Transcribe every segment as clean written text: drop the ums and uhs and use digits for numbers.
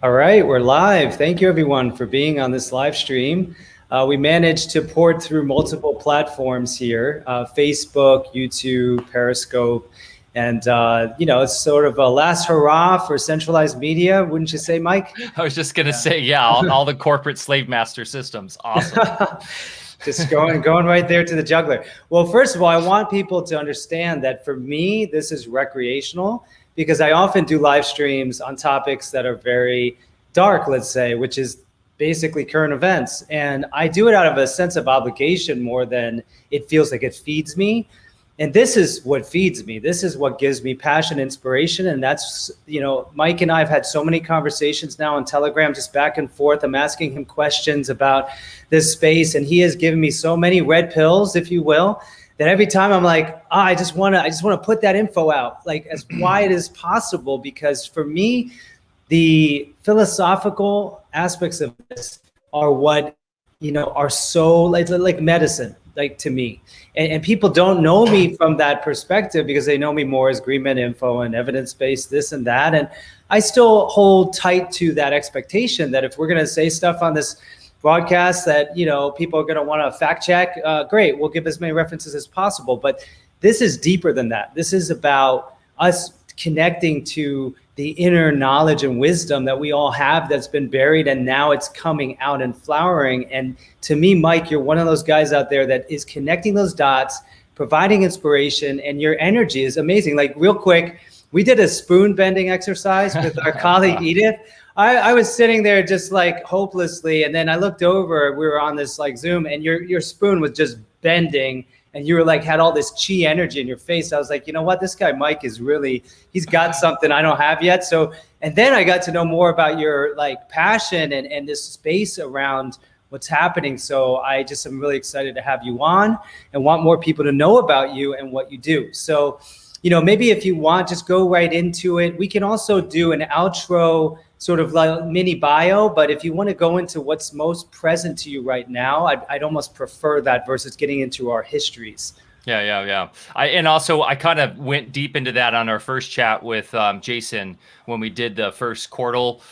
All right, we're live. Thank you, everyone, for being on this live stream. We managed to port through multiple platforms here, Facebook, YouTube, Periscope, and it's sort of a last hurrah for centralized media, wouldn't you say, Mike? I was just gonna say, yeah, all the corporate slave master systems, awesome. Just going right there to the juggler. Well, first of all, I want people to understand that for me, this is recreational, because I often do live streams on topics that are very dark, let's say, which is basically current events. And I do it out of a sense of obligation more than it feels like it feeds me. And this is what feeds me. This is what gives me passion, inspiration. And that's, Mike and I have had so many conversations now on Telegram, just back and forth. I'm asking him questions about this space, and he has given me so many red pills, if you will, that every time I'm like, I just want to put that info out, like as wide as possible, because for me, the philosophical aspects of this are what, are so like medicine, like to me. And people don't know me from that perspective because they know me more as GreenMedInfo and evidence-based this and that. And I still hold tight to that expectation that if we're going to say stuff on this broadcast that, people are going to want to fact check, great, we'll give as many references as possible. But this is deeper than that. This is about us connecting to the inner knowledge and wisdom that we all have that's been buried, and now it's coming out and flowering. And to me, Mike, you're one of those guys out there that is connecting those dots, providing inspiration, and your energy is amazing. Like, real quick, we did a spoon bending exercise with our colleague Edith. I was sitting there just like hopelessly, and then I looked over, we were on this like Zoom, and your spoon was just bending, and you were like, had all this chi energy in your face. I was like, you know what, this guy Mike is really, he's got something I don't have yet. So, and then I got to know more about your like passion and this space around what's happening. So I just am really excited to have you on and want more people to know about you and what you do. So, maybe if you want, just go right into it. We can also do an outro sort of like mini bio, but if you want to go into what's most present to you right now, I'd almost prefer that versus getting into our histories. Yeah. I kind of went deep into that on our first chat with Jason when we did the first quartal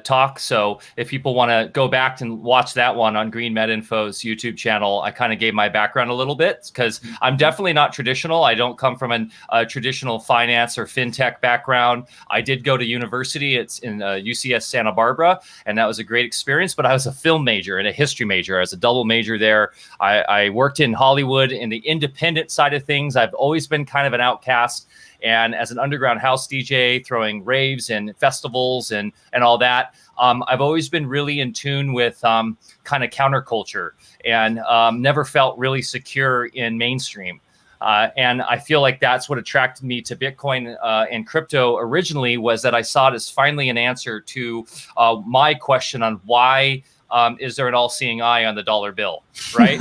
talk. So if people want to go back and watch that one on Green Med Info's YouTube channel, I kind of gave my background a little bit, because I'm definitely not traditional. I don't come from a traditional finance or fintech background. I did go to university. It's in UCS Santa Barbara, and that was a great experience. But I was a film major and a history major. I was a double major there. I worked in Hollywood in the independent side of things. I've always been kind of an outcast, and as an underground house DJ, throwing raves and festivals and all that, I've always been really in tune with kind of counterculture, and never felt really secure in mainstream. And I feel like that's what attracted me to Bitcoin and crypto originally, was that I saw it as finally an answer to my question on why is there an all-seeing eye on the dollar bill, right?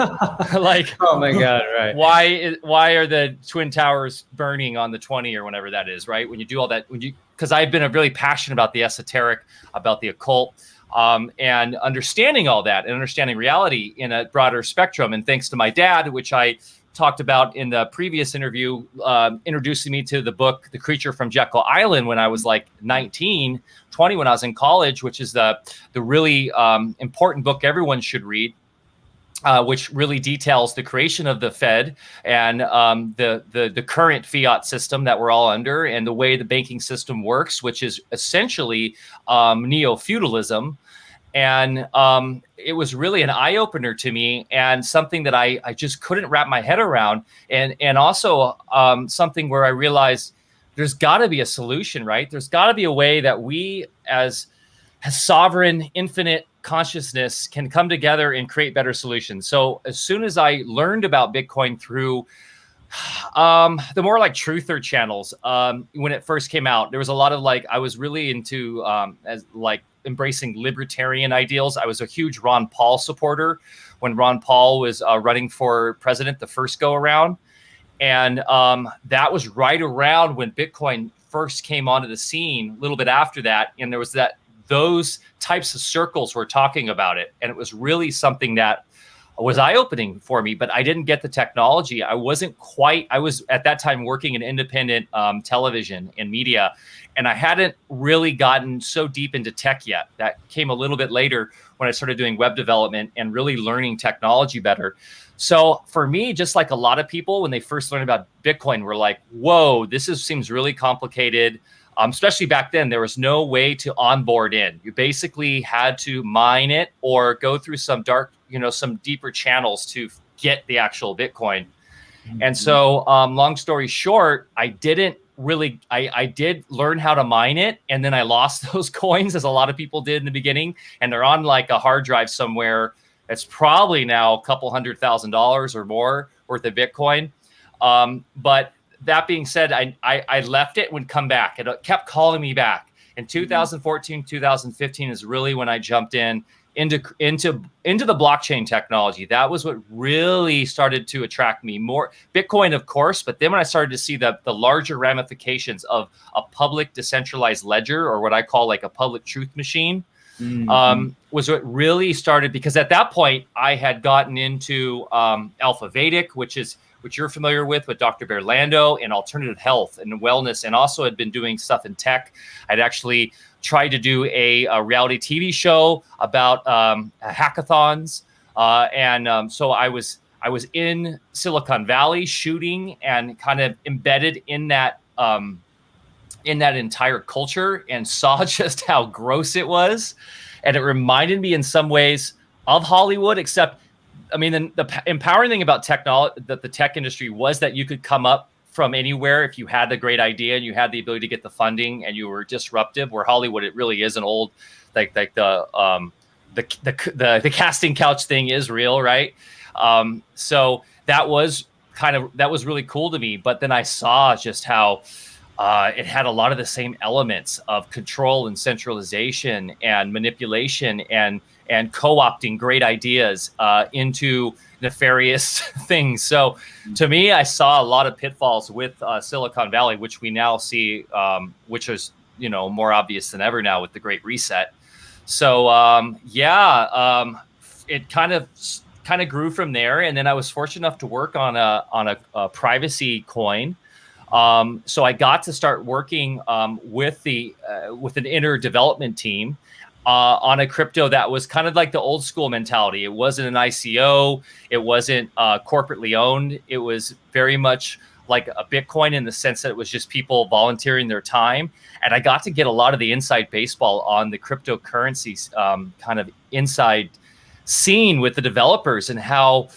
Like, oh my God, right? Why are the Twin Towers burning on the 20 or whenever that is, right? When you do all that, because I've been really passionate about the esoteric, about the occult, and understanding all that and understanding reality in a broader spectrum. And thanks to my dad, which I talked about in the previous interview, introducing me to the book The Creature from Jekyll Island when I was like 19, 20, when I was in college, which is the really important book everyone should read, which really details the creation of the Fed and the current fiat system that we're all under, and the way the banking system works, which is essentially neo-feudalism. And it was really an eye-opener to me, and something that I just couldn't wrap my head around. And also something where I realized there's got to be a solution, right? There's got to be a way that we as sovereign, infinite consciousness can come together and create better solutions. So as soon as I learned about Bitcoin through the more like truther channels, when it first came out, there was a lot of I was really into embracing libertarian ideals. I was a huge Ron Paul supporter when Ron Paul was running for president the first go around. And that was right around when Bitcoin first came onto the scene, a little bit after that. And there was those types of circles were talking about it. And it was really something that was eye-opening for me, but I didn't get the technology. I was at that time working in independent television and media, and I hadn't really gotten so deep into tech yet. That came a little bit later when I started doing web development and really learning technology better. So for me, just like a lot of people, when they first learned about Bitcoin, were like, whoa, seems really complicated. Especially back then, there was no way to onboard in. You basically had to mine it or go through some some deeper channels to get the actual Bitcoin. Mm-hmm. And so, long story short, I did learn how to mine it, and then I lost those coins, as a lot of people did in the beginning, and they're on like a hard drive somewhere. It's probably now a couple $100,000 or more worth of Bitcoin. But that being said, I left it, would come back. It kept calling me back. In 2014, 2015 is really when I jumped into the blockchain technology. That was what really started to attract me more. Bitcoin, of course, but then when I started to see the larger ramifications of a public decentralized ledger, or what I call like a public truth machine, was what really started, because at that point I had gotten into Alpha Vedic, which you're familiar with Dr. Berlando, and alternative health and wellness, and also had been doing stuff in tech. I'd actually tried to do a reality TV show about hackathons, and so I was in Silicon Valley shooting and kind of embedded in that entire culture, and saw just how gross it was, and it reminded me in some ways of Hollywood, except, I mean, the empowering thing about technology, that the tech industry, was that you could come up from anywhere if you had the great idea and you had the ability to get the funding and you were disruptive. Where Hollywood, it really is an old, like the casting couch thing is real, right? So that was really cool to me. But then I saw just how it had a lot of the same elements of control and centralization and manipulation and co-opting great ideas into nefarious things. So to me, I saw a lot of pitfalls with Silicon Valley, which we now see, which is, more obvious than ever now with the Great Reset. So it kind of grew from there. And then I was fortunate enough to work on a privacy coin. So I got to start working with an inner development team on a crypto that was kind of like the old school mentality. It wasn't an ICO. It wasn't corporately owned. It was very much like a Bitcoin in the sense that it was just people volunteering their time. And I got to get a lot of the inside baseball on the cryptocurrencies kind of inside scene with the developers, and how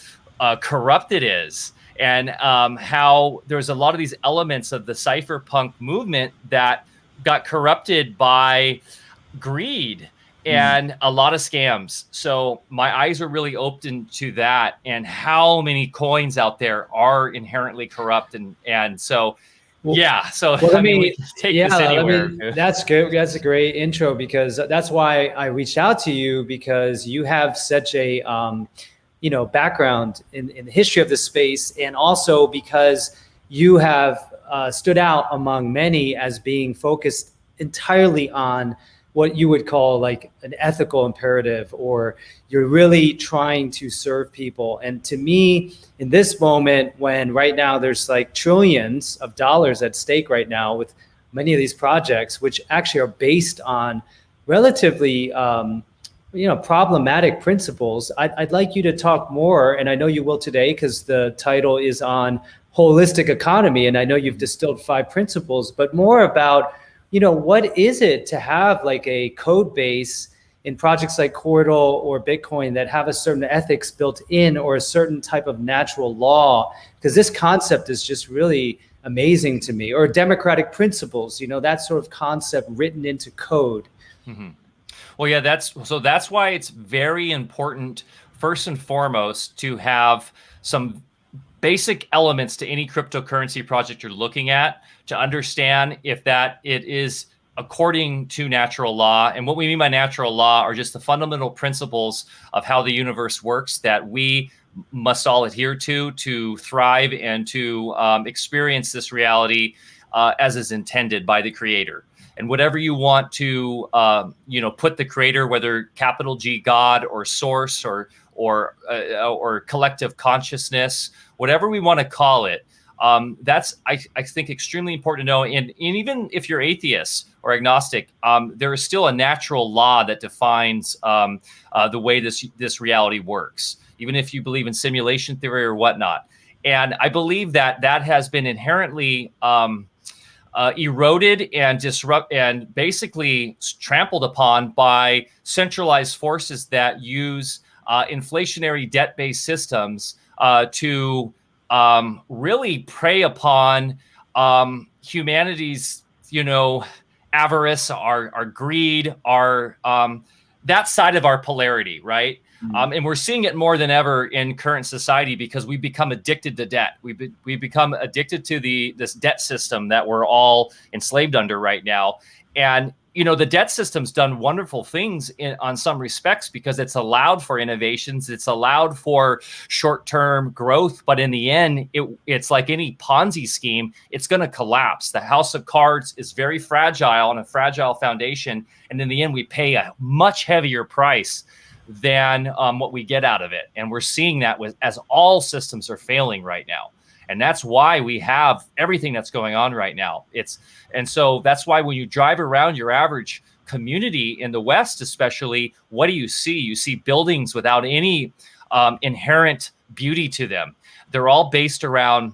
corrupt it is. And how there's a lot of these elements of the cypherpunk movement that got corrupted by greed and a lot of scams. So my eyes are really open to that, and how many coins out there are inherently corrupt. And so, yeah. So well, we can take this anywhere. That's good. That's a great intro, because that's why I reached out to you, because you have such a background in the history of the space, and also because you have stood out among many as being focused entirely on what you would call like an ethical imperative, or you're really trying to serve people. And to me, in this moment, when right now there's like trillions of dollars at stake right now with many of these projects, which actually are based on relatively problematic principles. I'd like you to talk more, and I know you will today, because the title is on holistic economy, and I know you've distilled 5 principles, but more about, what is it to have like a code base in projects like Corridor or Bitcoin that have a certain ethics built in, or a certain type of natural law? Because this concept is just really amazing to me. Or democratic principles, that sort of concept written into code. Mm-hmm. Well, yeah, that's why it's very important, first and foremost, to have some basic elements to any cryptocurrency project you're looking at, to understand if it is according to natural law. And what we mean by natural law are just the fundamental principles of how the universe works that we must all adhere to thrive and to experience this reality as is intended by the creator. and whatever you want to, put the creator, whether capital G God or source or collective consciousness, whatever we want to call it. That's, I think, extremely important to know. And even if you're atheist or agnostic, there is still a natural law that defines the way this reality works, even if you believe in simulation theory or whatnot. And I believe that has been inherently eroded and and basically trampled upon by centralized forces that use inflationary debt-based systems to really prey upon humanity's, avarice, our greed, our that side of our polarity, right? And we're seeing it more than ever in current society because we've become addicted to debt. We've become addicted to this debt system that we're all enslaved under right now. And the debt system's done wonderful things on some respects because it's allowed for innovations. It's allowed for short-term growth. But in the end, it's like any Ponzi scheme, it's going to collapse. The house of cards is very fragile on a fragile foundation. And in the end, we pay a much heavier price than what we get out of it. And we're seeing that as all systems are failing right now. And that's why we have everything that's going on right now. And so that's why when you drive around your average community in the West, especially, what do you see? You see buildings without any inherent beauty to them. They're all based around,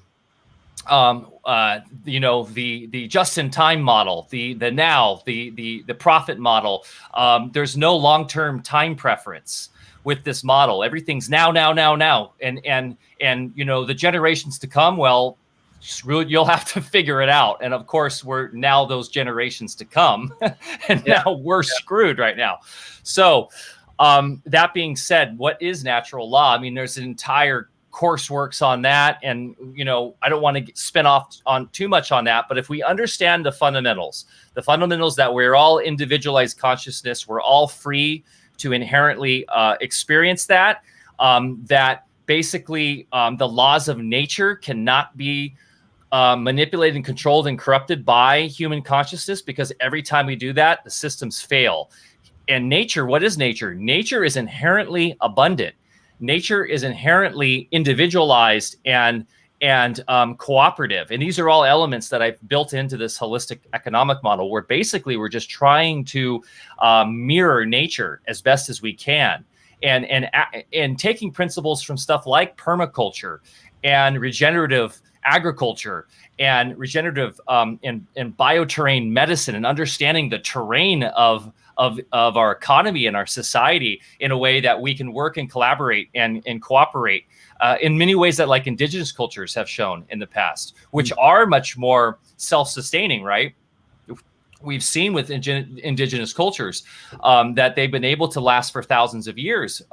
the just-in-time model, the now, the profit model. There's no long-term time preference with this model. Everything's now. And the generations to come, well, you'll have to figure it out. And of course, we're now those generations to come, and now we're screwed right now. So that being said, what is natural law? I mean, there's an entire courseworks on that. And, I don't want to spin off on too much on that, but if we understand the fundamentals that we're all individualized consciousness, we're all free to inherently experience that basically the laws of nature cannot be manipulated and controlled and corrupted by human consciousness, because every time we do that, the systems fail. And nature, what is nature? Nature is inherently abundant. Nature is inherently individualized and cooperative. And these are all elements that I've built into this holistic economic model, where basically we're just trying to mirror nature as best as we can. And taking principles from stuff like permaculture and regenerative agriculture and regenerative and bioterrain medicine, and understanding the terrain of our economy and our society in a way that we can work and collaborate and cooperate in many ways that like indigenous cultures have shown in the past, which are much more self-sustaining, right? We've seen with indigenous cultures that they've been able to last for thousands of years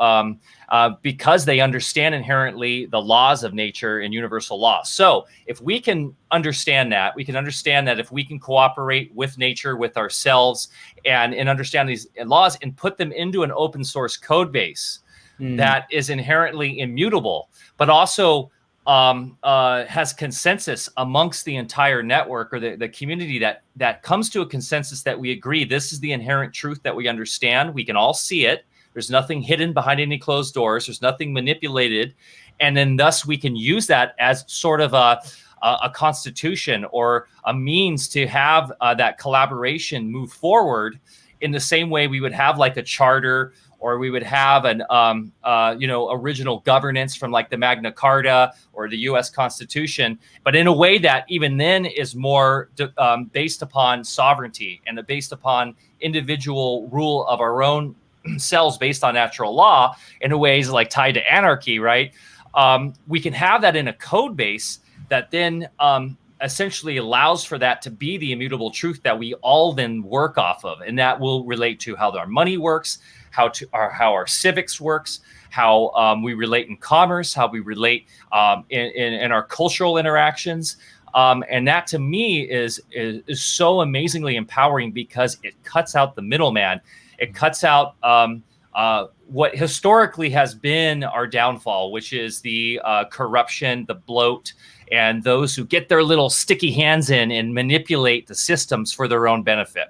because they understand inherently the laws of nature and universal law. So if we can understand that, if we can cooperate with nature, with ourselves, and understand these laws and put them into an open source code base that is inherently immutable, but also has consensus amongst the entire network, or the community that comes to a consensus that we agree this is the inherent truth that we understand. We can all see it. There's nothing hidden behind any closed doors. There's nothing manipulated. And then thus we can use that as sort of a constitution or a means to have that collaboration move forward in the same way we would have like a charter, or we would have an original governance from like the Magna Carta or the U.S. Constitution, but in a way that even then is more based upon sovereignty and based upon individual rule of our own selves based on natural law, in a ways like tied to anarchy, right? We can have that in a code base that then essentially allows for that to be the immutable truth that we all then work off of, and that will relate to how our money works, how our civics works, how we relate in commerce, how we relate in our cultural interactions. And that to me is so amazingly empowering, because it cuts out the middleman. It cuts out what historically has been our downfall, which is the corruption, the bloat, and those who get their little sticky hands in and manipulate the systems for their own benefit.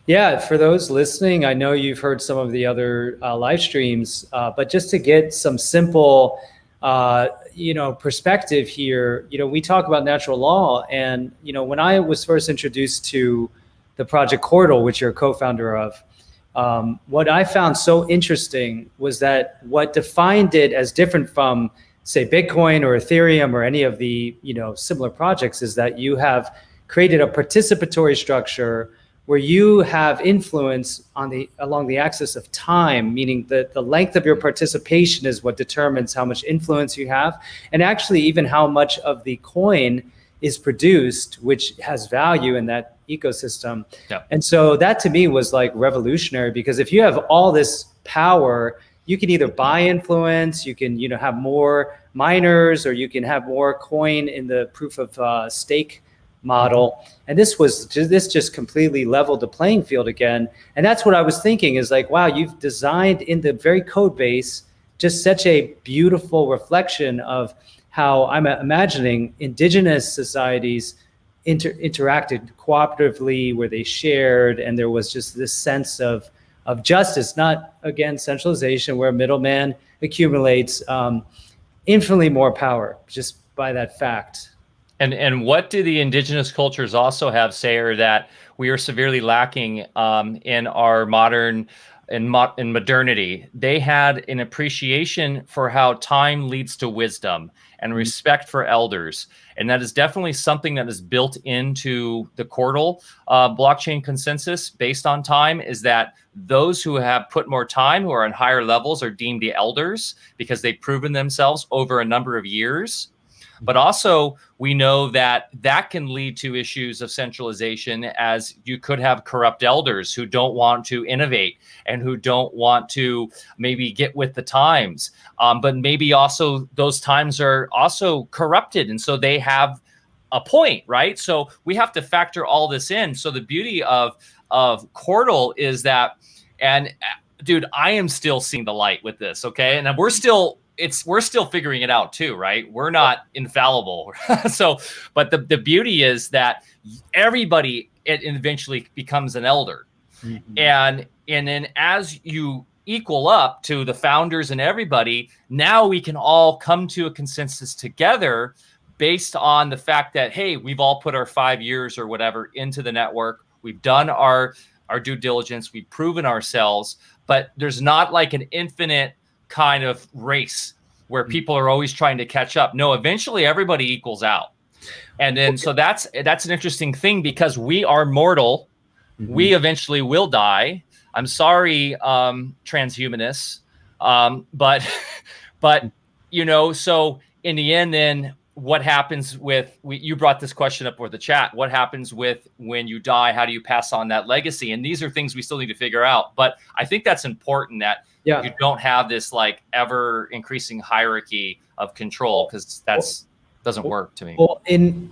Yeah, for those listening, I know you've heard some of the other live streams, but just to get some simple, perspective here, we talk about natural law, and when I was first introduced to the Project Cordal, which you're a co-founder of, what I found so interesting was that what defined it as different from, say, Bitcoin or Ethereum or any of the similar projects is that you have created a participatory structure where you have influence along the axis of time, meaning that the length of your participation is what determines how much influence you have, and actually even how much of the coin is produced, which has value in that ecosystem. Yeah. And so that to me was like revolutionary, because if you have all this power, you can either buy influence, you can have more miners, or you can have more coin in the proof of stake model. And this just completely leveled the playing field again. And that's what I was thinking is like, wow, you've designed in the very code base just such a beautiful reflection of how I'm imagining indigenous societies interacted cooperatively, where they shared, and there was just this sense of justice, not, again, centralization, where a middleman accumulates infinitely more power just by that fact. And what do the indigenous cultures also have, Sayer, that we are severely lacking in our modernity? They had an appreciation for how time leads to wisdom and respect for elders. And that is definitely something that is built into the Cordal blockchain consensus based on time, is that those who have put more time, who are on higher levels, are deemed the elders because they've proven themselves over a number of years. But also, we know that can lead to issues of centralization, as you could have corrupt elders who don't want to innovate and who don't want to maybe get with the times. But maybe also those times are also corrupted, and so they have a point, right? So we have to factor all this in. So the beauty of Cordal is that, and dude, I am still seeing the light with this, okay? And we're still figuring it out too, right? We're not infallible. So, but the beauty is that everybody it eventually becomes an elder. Mm-hmm. And then as you equal up to the founders and everybody, now we can all come to a consensus together based on the fact that, hey, we've all put our 5 years or whatever into the network. We've done our due diligence. We've proven ourselves, but there's not like an infinite kind of race where people are always trying to catch up. No, eventually everybody equals out. And then, so that's an interesting thing, because we are mortal. Mm-hmm. We eventually will die. I'm sorry, transhumanists. But so in the end, then what happens with, you brought this question up with the chat, what happens with when you die? How do you pass on that legacy? And these are things we still need to figure out. But I think that's important, that you don't have this like ever increasing hierarchy of control, because doesn't work to me. Well,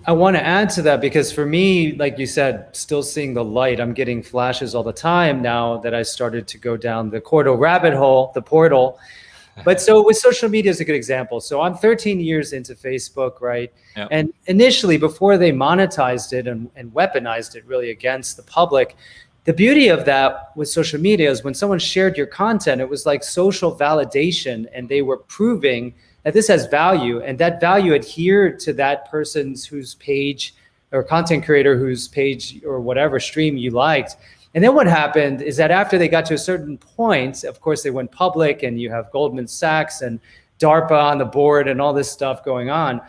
I want to add to that, because for me, like you said, still seeing the light, I'm getting flashes all the time now that I started to go down the Cordal rabbit hole, the portal. But so with social media is a good example. So I'm 13 years into Facebook, right? Yep. And initially, before they monetized it and weaponized it really against the public, the beauty of that with social media is when someone shared your content, it was like social validation, and they were proving that this has value, and that value adhered to that person's whose page, or content creator whose page or whatever stream you liked. And then what happened is that after they got to a certain point, of course, they went public, and you have Goldman Sachs and DARPA on the board and all this stuff going on.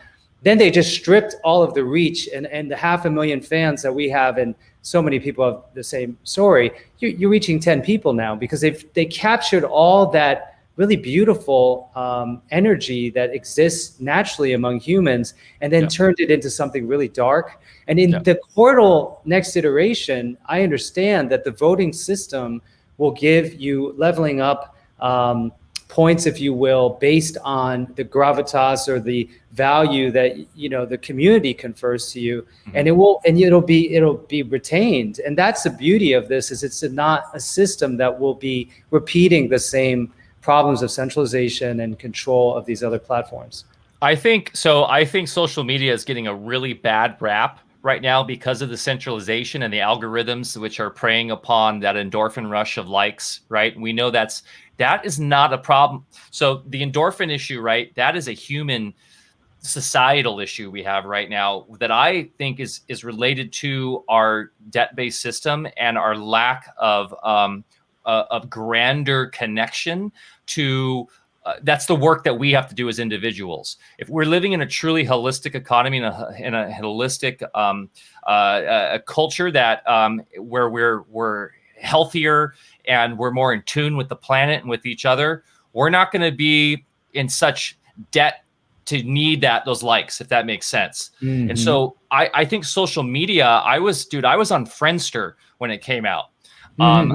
Then they just stripped all of the reach, and the 500,000 fans that we have, and so many people have the same story. You're reaching 10 people now, because they captured all that really beautiful energy that exists naturally among humans, and then turned it into something really dark. And in the Cordal next iteration, I understand that the voting system will give you leveling up points, if you will, based on the gravitas or the value that the community confers to you, and it'll be retained. And that's the beauty of this, is it's not a system that will be repeating the same problems of centralization and control of these other platforms. I think so. I think social media is getting a really bad rap right now because of the centralization and the algorithms which are preying upon that endorphin rush of likes, right? We know that is not a problem. So the endorphin issue, right? That is a human societal issue we have right now that I think is related to our debt-based system and our lack of grander connection to that's the work that we have to do as individuals. If we're living in a truly holistic economy, in a holistic a culture that where we're healthier and we're more in tune with the planet and with each other, we're not going to be in such debt to need those likes, if that makes sense. Mm-hmm. And so I think social media, I was on Friendster when it came out. Mm-hmm.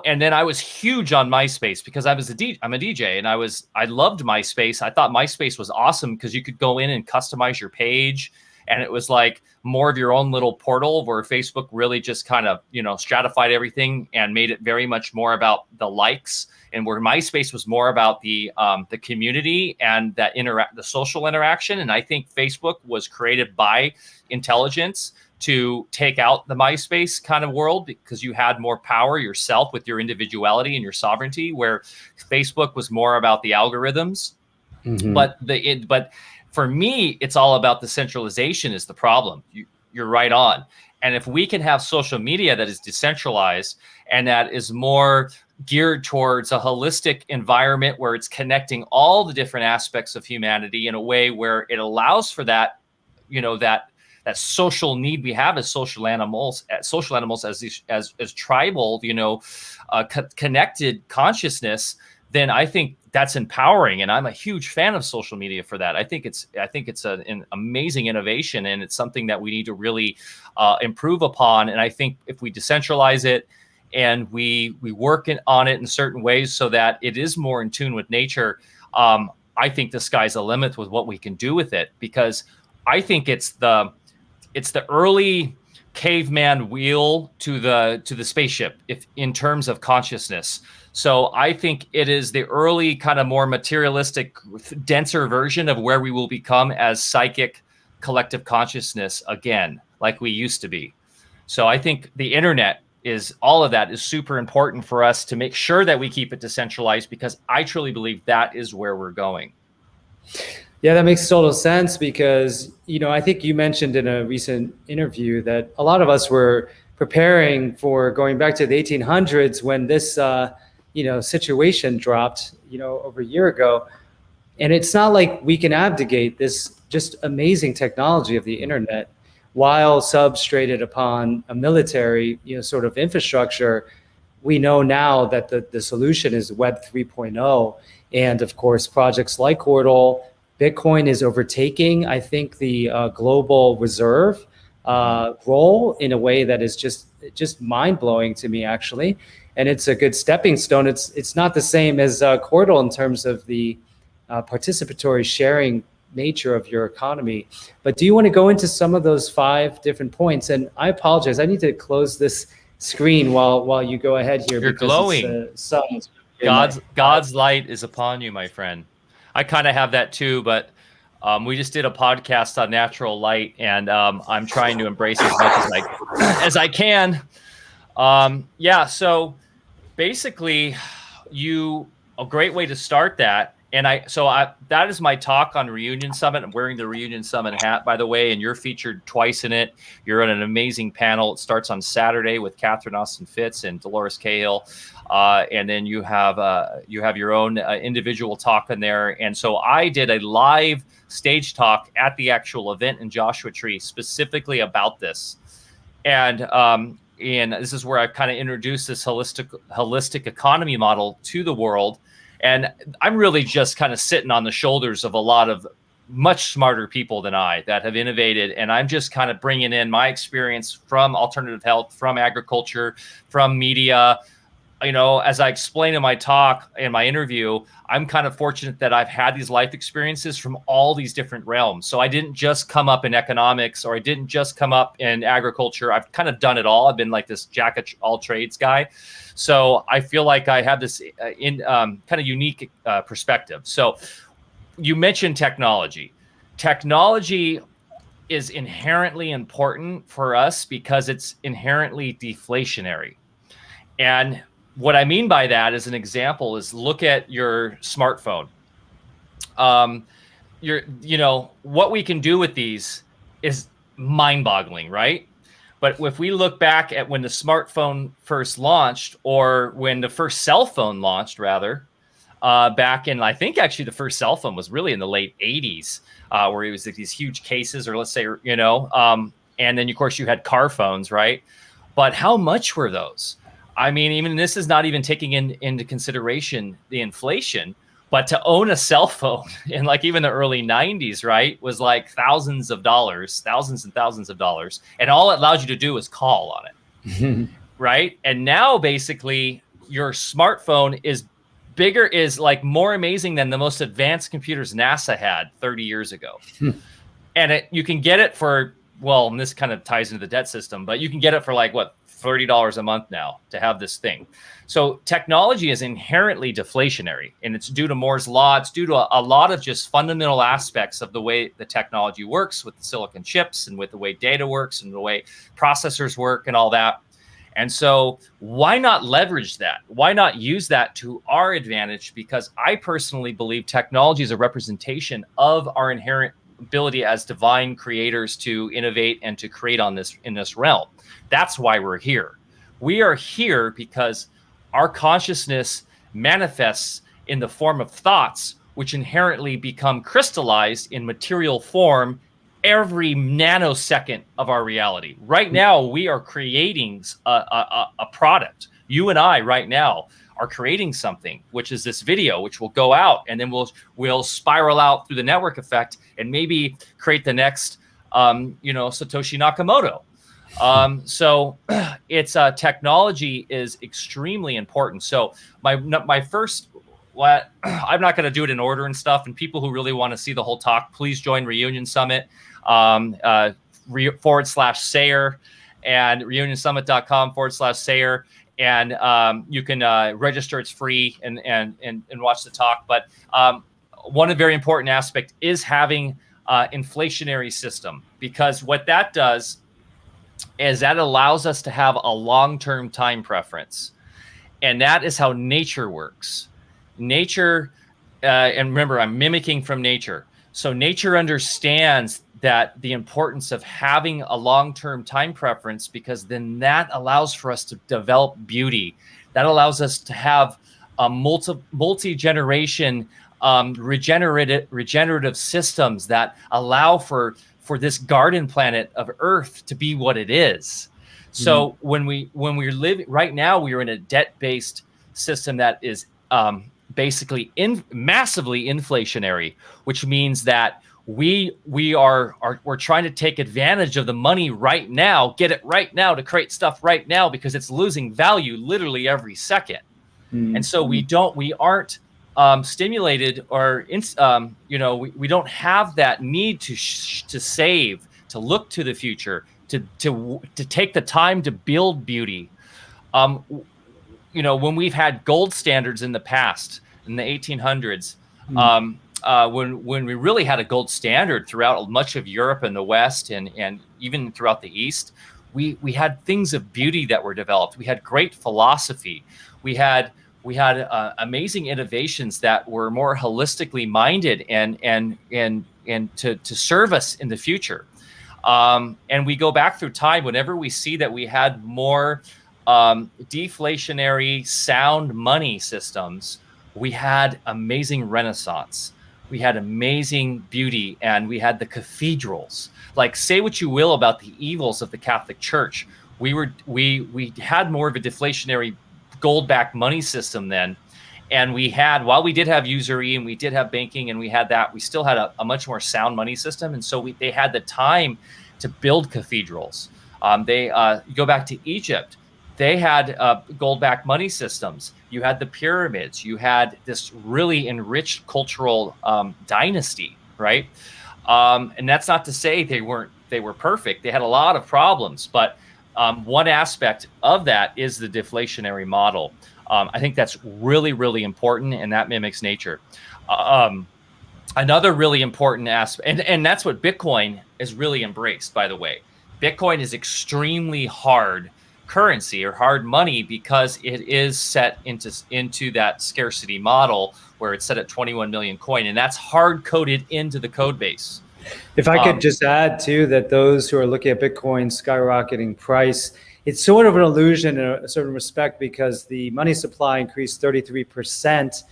And then I was huge on MySpace because I'm a DJ and I loved MySpace. I thought MySpace was awesome because you could go in and customize your page. And it was like more of your own little portal where Facebook really just kind of, stratified everything and made it very much more about the likes, and where MySpace was more about the community and the social interaction. And I think Facebook was created by intelligence to take out the MySpace kind of world because you had more power yourself with your individuality and your sovereignty, where Facebook was more about the algorithms. Mm-hmm. But for me, it's all about the centralization is the problem. You're right on. And if we can have social media that is decentralized and that is more geared towards a holistic environment where it's connecting all the different aspects of humanity in a way where it allows for that, that social need we have as social animals as tribal, connected consciousness, then I think that's empowering. And I'm a huge fan of social media for that. I think it's an amazing innovation, and it's something that we need to really improve upon. And I think if we decentralize it and we work on it in certain ways so that it is more in tune with nature, I think the sky's the limit with what we can do with it, because I think it's the early caveman wheel to the spaceship, if in terms of consciousness. So I think it is the early kind of more materialistic, denser version of where we will become as psychic collective consciousness again, like we used to be. So I think the internet all of that is super important for us to make sure that we keep it decentralized, because I truly believe that is where we're going. Yeah, that makes total sense, because, I think you mentioned in a recent interview that a lot of us were preparing for going back to the 1800s when this, situation dropped, over a year ago. And it's not like we can abdicate this just amazing technology of the internet while substrated upon a military, sort of infrastructure. We know now that the solution is Web 3.0. And of course, projects like Wordle, Bitcoin is overtaking, I think, the global reserve role in a way that is just mind-blowing to me, actually. And it's a good stepping stone. It's not the same as Wordle in terms of the participatory sharing nature of your economy. But do you want to go into some of those 5 different points? And I apologize, I need to close this screen while you go ahead here. You're glowing. God's light is upon you, my friend. I kind of have that too, but we just did a podcast on natural light, and I'm trying to embrace as much as I can. So basically, a great way to start that. And that is my talk on Reunion Summit. I'm wearing the Reunion Summit hat, by the way, and you're featured twice in it. You're on an amazing panel. It starts on Saturday with Catherine Austin Fitz and Dolores Cahill. And then you have your own individual talk in there. And so I did a live stage talk at the actual event in Joshua Tree specifically about this. And this is where I've kind of introduced this holistic economy model to the world. And I'm really just kind of sitting on the shoulders of a lot of much smarter people than I that have innovated. And I'm just kind of bringing in my experience from alternative health, from agriculture, from media. As I explained in my talk, in my interview, I'm kind of fortunate that I've had these life experiences from all these different realms. So I didn't just come up in economics, or I didn't just come up in agriculture. I've kind of done it all. I've been like this jack of all trades guy. So I feel like I have this kind of unique perspective. So you mentioned technology. Technology is inherently important for us because it's inherently deflationary. And what I mean by that, as an example, is look at your smartphone. What we can do with these is mind-boggling, right? But if we look back at when the smartphone first launched, or when the first cell phone launched, rather, back in, I think actually the first cell phone was really in the late 80s, where it was like these huge cases, or let's say, and then of course you had car phones, right? But how much were those? I mean, even this is not even taking into consideration the inflation, but to own a cell phone in like even the early 90s, right, was like thousands and thousands of dollars. And all it allowed you to do was call on it, right? And now basically your smartphone is bigger, is like more amazing than the most advanced computers NASA had 30 years ago. And you can get it for, well, and this kind of ties into the debt system, but you can get it for like, what, $30 a month now to have this thing. So technology is inherently deflationary, and it's due to Moore's law. It's due to a lot of just fundamental aspects of the way the technology works with the silicon chips, and with the way data works, and the way processors work, and all that. And so why not leverage that? Why not use that to our advantage? Because I personally believe technology is a representation of our inherent ability as divine creators to innovate and to create in this realm. That's why we're here. We are here because our consciousness manifests in the form of thoughts, which inherently become crystallized in material form every nanosecond of our reality. Right now, we are creating a product. You and I right now are creating something, which is this video, which will go out, and then we'll spiral out through the network effect and maybe create the next, Satoshi Nakamoto. So it's technology is extremely important. So my first, I'm not going to do it in order and stuff. And people who really want to see the whole talk, please join Reunion Summit /Sayer and reunionsummit.com/Sayer. And you can register. It's free and watch the talk. But one very important aspect is having inflationary system, because what that does is that allows us to have a long-term time preference. And that is how nature works. Nature, and remember, I'm mimicking from nature. So nature understands that the importance of having a long-term time preference, because then that allows for us to develop beauty. That allows us to have a multi-generation regenerative systems that allow for this garden planet of Earth to be what it is. So when we're living right now, we are in a debt-based system that is basically massively inflationary, which means that we're trying to take advantage of the money right now, get it right now, to create stuff right now, because it's losing value literally every second. And so we aren't stimulated, or we don't have that need to save, to look to the future, to take the time to build beauty. When we've had gold standards in the past, in the 1800s, when we really had a gold standard throughout much of Europe and the West, and even throughout the East, we had things of beauty that were developed. We had great philosophy. We had amazing innovations that were more holistically minded and to serve us in the future. And we go back through time, whenever we see that we had more deflationary sound money systems, we had amazing renaissance. We had amazing beauty, and we had the cathedrals. Like, say what you will about the evils of the Catholic Church, we had more of a deflationary gold-backed money system then. And while we did have usury and we did have banking and we had that, we still had a much more sound money system. And so they had the time to build cathedrals. You go back to Egypt, they had gold-backed money systems. You had the pyramids. You had this really enriched cultural dynasty, right? And that's not to say they were perfect. They had a lot of problems, but one aspect of that is the deflationary model. I think that's really, really important, and that mimics nature. Another really important aspect, and that's what Bitcoin is really embraced, by the way. Bitcoin is extremely hard currency or hard money because it is set into that scarcity model where it's set at 21 million coin, and that's hard coded into the code base. If I could just add too, that those who are looking at Bitcoin skyrocketing price, it's sort of an illusion in a certain respect because the money supply increased 33%,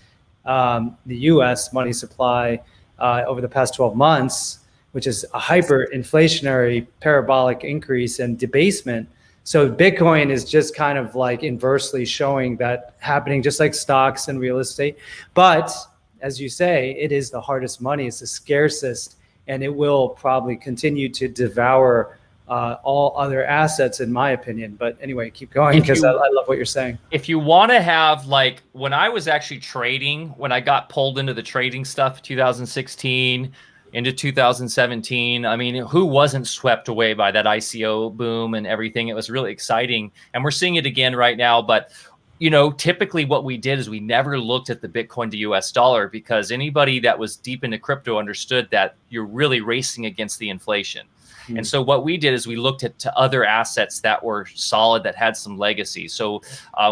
the US money supply over the past 12 months, which is a hyperinflationary parabolic increase and debasement. So Bitcoin is just kind of like inversely showing that happening, just like stocks and real estate. But as you say, it is the hardest money, it's the scarcest, and it will probably continue to devour all other assets, in my opinion. But anyway, keep going because I love what you're saying. If you want to have, like, when I was actually trading, when I got pulled into the trading stuff, 2016 into 2017, I mean, who wasn't swept away by that ICO boom and everything? It was really exciting. And we're seeing it again right now. But, you know, typically what we did is we never looked at the Bitcoin to US dollar because anybody that was deep into crypto understood that you're really racing against the inflation. And so what we did is we looked at to other assets that were solid, that had some legacy. So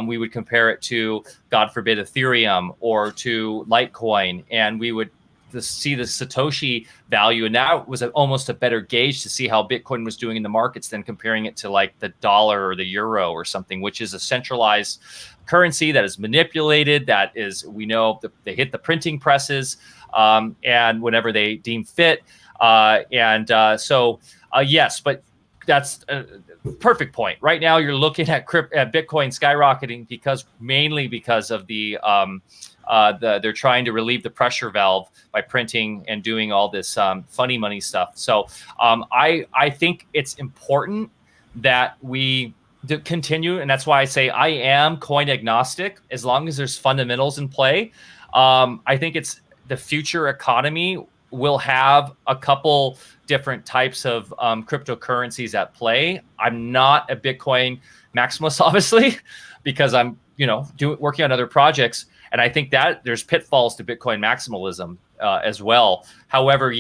we would compare it to, God forbid, Ethereum or to Litecoin, and we would see the Satoshi value. And that was almost a better gauge to see how Bitcoin was doing in the markets than comparing it to like the dollar or the euro or something, which is a centralized currency that is manipulated. That is, we know they hit the printing presses and whenever they deem fit. Yes, but that's a perfect point. Right now, you're looking at Bitcoin skyrocketing mainly because of they're trying to relieve the pressure valve by printing and doing all this funny money stuff. So I think it's important that we continue, and that's why I say I am coin agnostic as long as there's fundamentals in play. I think it's the future economy will have a couple different types of cryptocurrencies at play. I'm not a Bitcoin maximalist, obviously, because I'm, working on other projects. And I think that there's pitfalls to Bitcoin maximalism as well. However,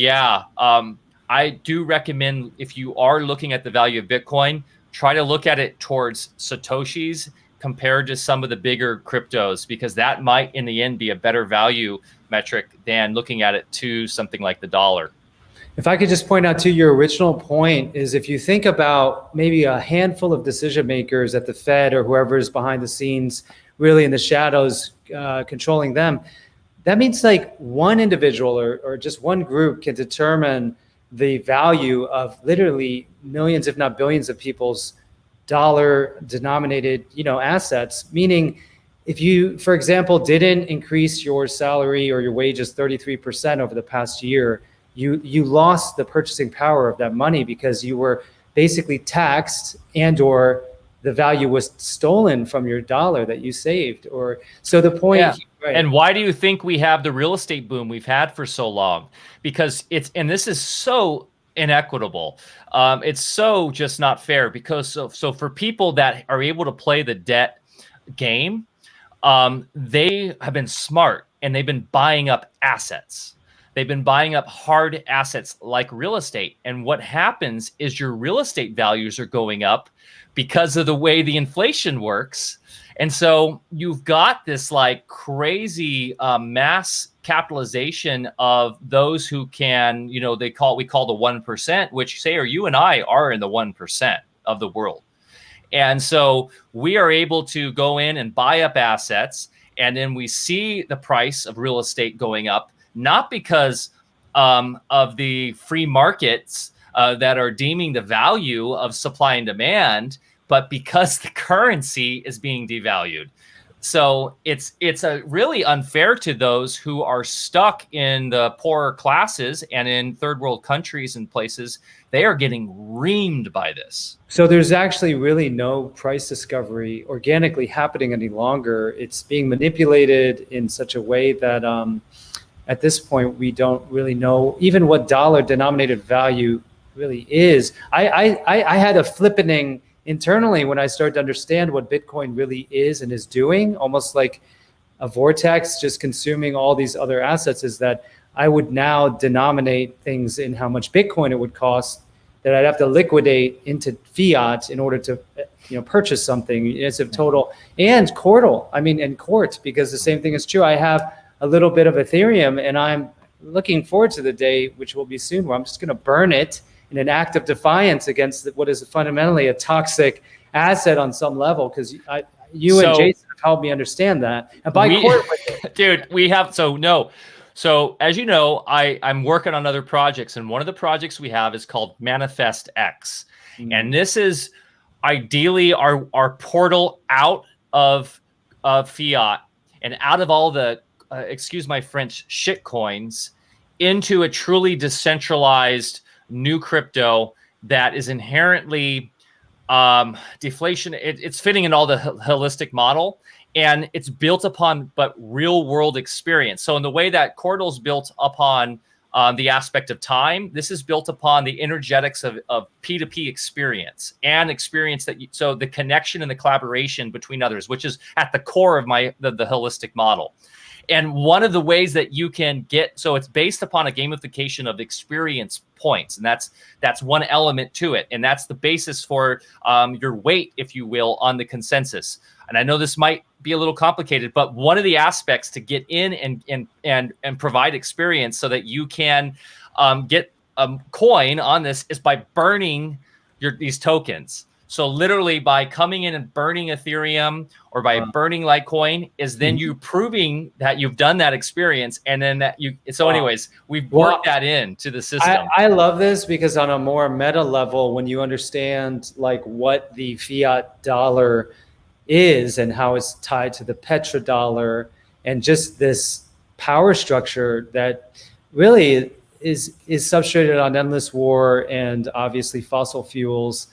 I do recommend, if you are looking at the value of Bitcoin, try to look at it towards Satoshis compared to some of the bigger cryptos, because that might in the end be a better value metric than looking at it to something like the dollar. If I could just point out to your original point is, if you think about maybe a handful of decision makers at the Fed or whoever is behind the scenes, really in the shadows, controlling them, that means like one individual or just one group can determine the value of literally millions, if not billions of people's dollar denominated, assets. Meaning if you, for example, didn't increase your salary or your wages 33% over the past year, you lost the purchasing power of that money because you were basically taxed and or the value was stolen from your dollar that you saved. Or so the point. Yeah. Right. And why do you think we have the real estate boom we've had for so long? Because this is so inequitable. It's so just not fair, because so for people that are able to play the debt game, they have been smart and they've been buying up assets. They've been buying up hard assets like real estate. And what happens is your real estate values are going up because of the way the inflation works. And so you've got this like crazy mass capitalization of those who can, we call the 1%, which say, or you and I are in the 1% of the world. And so we are able to go in and buy up assets. And then we see the price of real estate going up, not because of the free markets that are deeming the value of supply and demand, but because the currency is being devalued. So it's really unfair to those who are stuck in the poorer classes and in third world countries and places. They are getting reamed by this. So there's actually really no price discovery organically happening any longer. It's being manipulated in such a way that at this point we don't really know even what dollar denominated value really is. I had a flippening internally when I started to understand what Bitcoin really is and is doing, almost like a vortex, just consuming all these other assets, is that I would now denominate things in how much Bitcoin it would cost, that I'd have to liquidate into fiat in order to, purchase something. It's a total, and Quartz, because the same thing is true. I have a little bit of Ethereum, and I'm looking forward to the day, which will be soon, where I'm just going to burn it in an act of defiance against what is fundamentally a toxic asset on some level. Because you and Jason have helped me understand that. And dude, we have So as you know, I'm working on other projects, and one of the projects we have is called Manifest X. And this is ideally our portal out of fiat and out of all the, excuse my French, shit coins, into a truly decentralized new crypto that is inherently deflation. It's fitting in all the holistic model. And it's built upon but real world experience. So in the way that Cordal's built upon the aspect of time, this is built upon the energetics of P2P experience and experience so the connection and the collaboration between others, which is at the core of the holistic model. And one of the ways that you can so it's based upon a gamification of experience points. And that's one element to it. And that's the basis for your weight, if you will, on the consensus. And I know this might be a little complicated, but one of the aspects to get in and provide experience so that you can get a coin on this is by burning these tokens. So literally by coming in and burning Ethereum or by burning Litecoin is then you proving that you've done that experience. And then anyways, we've worked that into the system. I love this because on a more meta level, when you understand like what the fiat dollar is and how it's tied to the petrodollar and just this power structure that really is substrated on endless war and obviously fossil fuels.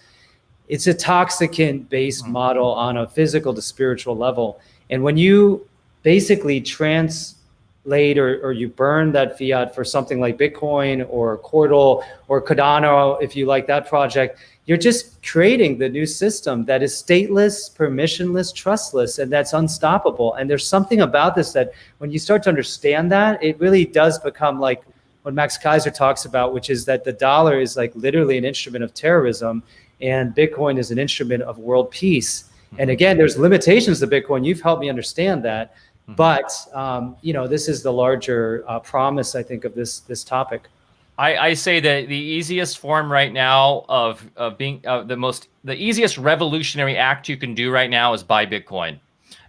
It's a toxicant-based model on a physical to spiritual level. And when you basically translate or you burn that fiat for something like Bitcoin or Cordal or Cardano, if you like that project, you're just creating the new system that is stateless, permissionless, trustless, and that's unstoppable. And there's something about this that when you start to understand that, it really does become like what Max Kaiser talks about, which is that the dollar is like literally an instrument of terrorism and Bitcoin is an instrument of world peace. And again, there's limitations to Bitcoin. You've helped me understand that. But, this is the larger promise, I think, of this topic. I say that the easiest form right now of being the easiest revolutionary act you can do right now is buy Bitcoin.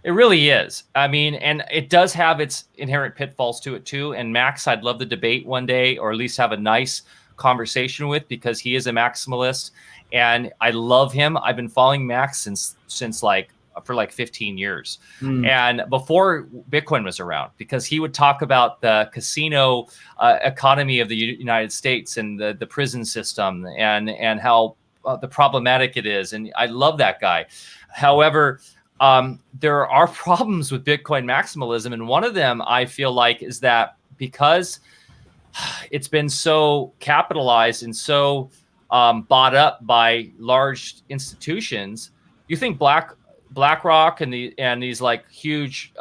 It really is. I mean, and it does have its inherent pitfalls to it too. And Max, I'd love to debate one day, or at least have a nice conversation with, because he is a maximalist and I love him. I've been following Max since for 15 years. And before Bitcoin was around, because he would talk about the casino economy of the United States and the prison system and how the problematic it is. And I love that guy. However, there are problems with Bitcoin maximalism. And one of them I feel like is that because it's been so capitalized and so bought up by large institutions, you think BlackRock and these like huge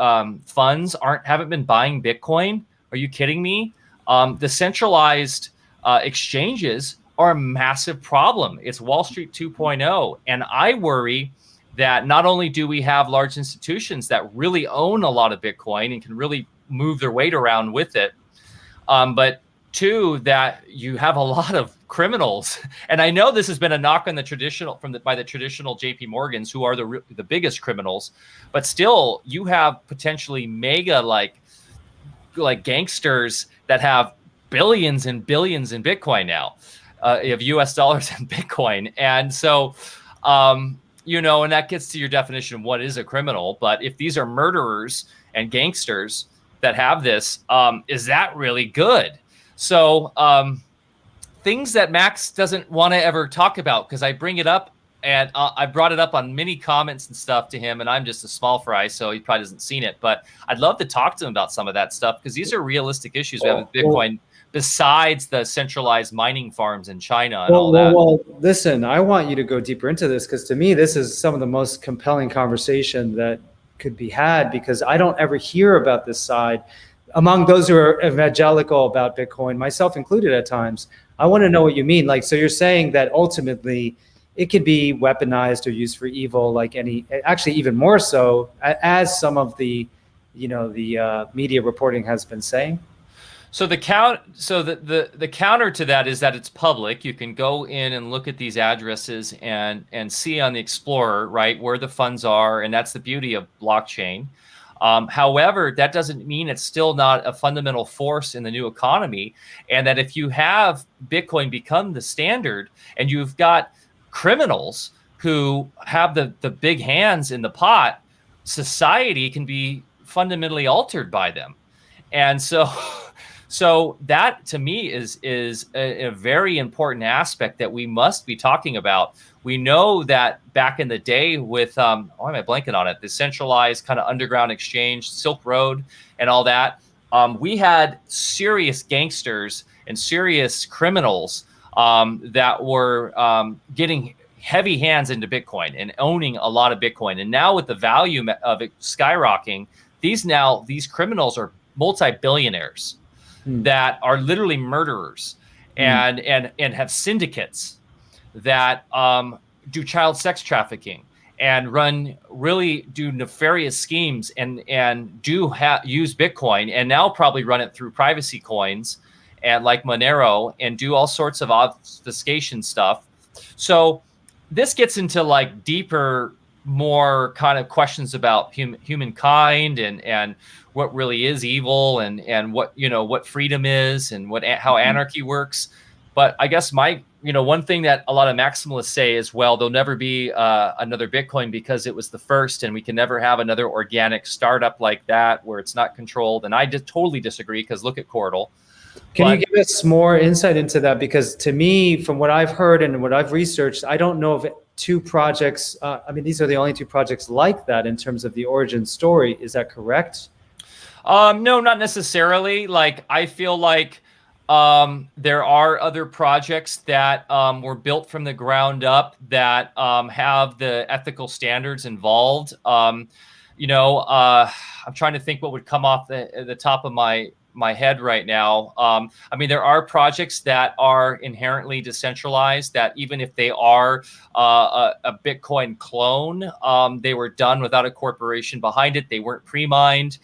funds haven't been buying Bitcoin? Are you kidding me? The centralized exchanges are a massive problem. It's Wall Street 2.0. And I worry that not only do we have large institutions that really own a lot of Bitcoin and can really move their weight around with it, but two, that you have a lot of criminals. And I know this has been a knock on the traditional by the traditional JP Morgans, who are the biggest criminals, but still you have potentially mega like gangsters that have billions and billions in Bitcoin now, of US dollars in Bitcoin. And so, and that gets to your definition of what is a criminal. But if these are murderers and gangsters that have this, is that really good? So things that Max doesn't want to ever talk about, because I bring it up and I brought it up on many comments and stuff to him, and I'm just a small fry, so he probably hasn't seen it. But I'd love to talk to him about some of that stuff, because these are realistic issues we have with Bitcoin, besides the centralized mining farms in China and all that. Well, listen, I want you to go deeper into this, because to me, this is some of the most compelling conversation that could be had, because I don't ever hear about this side. among those who are evangelical about Bitcoin, myself included at times, I want to know what you mean. Like, so you're saying that ultimately it can be weaponized or used for evil, like actually even more so, as some of the, the media reporting has been saying. So the counter to that is that it's public. You can go in and look at these addresses and see on the Explorer, right, where the funds are, and that's the beauty of blockchain. However, that doesn't mean it's still not a fundamental force in the new economy, and that if you have Bitcoin become the standard and you've got criminals who have the big hands in the pot, society can be fundamentally altered by them. And so that to me is a very important aspect that we must be talking about. We know that back in the day with why am I blanking on it? The centralized kind of underground exchange, Silk Road, and all that. We had serious gangsters and serious criminals that were getting heavy hands into Bitcoin and owning a lot of Bitcoin. And now with the value of it skyrocketing, these criminals are multi-billionaires that are literally murderers and have syndicates that do child sex trafficking and do nefarious schemes and use Bitcoin, and now probably run it through privacy coins and like Monero and do all sorts of obfuscation stuff. So this gets into like deeper, more kind of questions about humankind and what really is evil and what freedom is and how anarchy works. But I guess one thing that a lot of maximalists say is, well, there'll never be another Bitcoin because it was the first, and we can never have another organic startup like that where it's not controlled. And I just totally disagree, because look at Cordal. Can you give us more insight into that? Because to me, from what I've heard and what I've researched, I don't know of two projects. These are the only two projects like that in terms of the origin story. Is that correct? No, not necessarily. Like, I feel like there are other projects that were built from the ground up that have the ethical standards involved. I'm trying to think what would come off the top of my head right now. There are projects that are inherently decentralized, that even if they are a Bitcoin clone, they were done without a corporation behind it. They weren't pre-mined.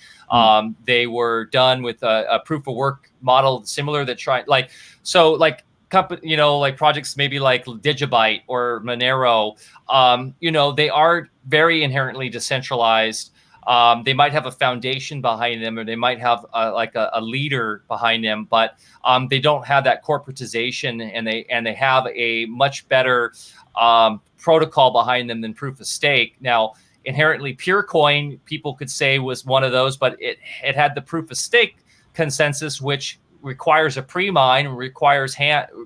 They were done with a proof of work model similar that projects maybe like Digibyte or Monero, they are very inherently decentralized. They might have a foundation behind them, or they might have a leader behind them, but they don't have that corporatization, and they have a much better protocol behind them than proof of stake. Now, inherently pure coin, people could say, was one of those, but it had the proof of stake consensus, which requires a pre-mine, requires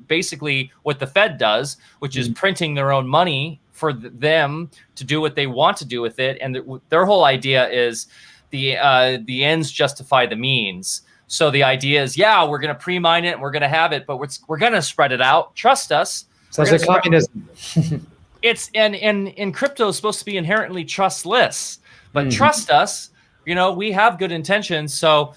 basically what the Fed does, which is printing their own money for them to do what they want to do with it. And their whole idea is the ends justify the means. So the idea is, we're going to pre-mine it and we're going to have it, but we're going to spread it out. Trust us. Sounds like communism. It's and crypto is supposed to be inherently trustless, but trust us, we have good intentions. So,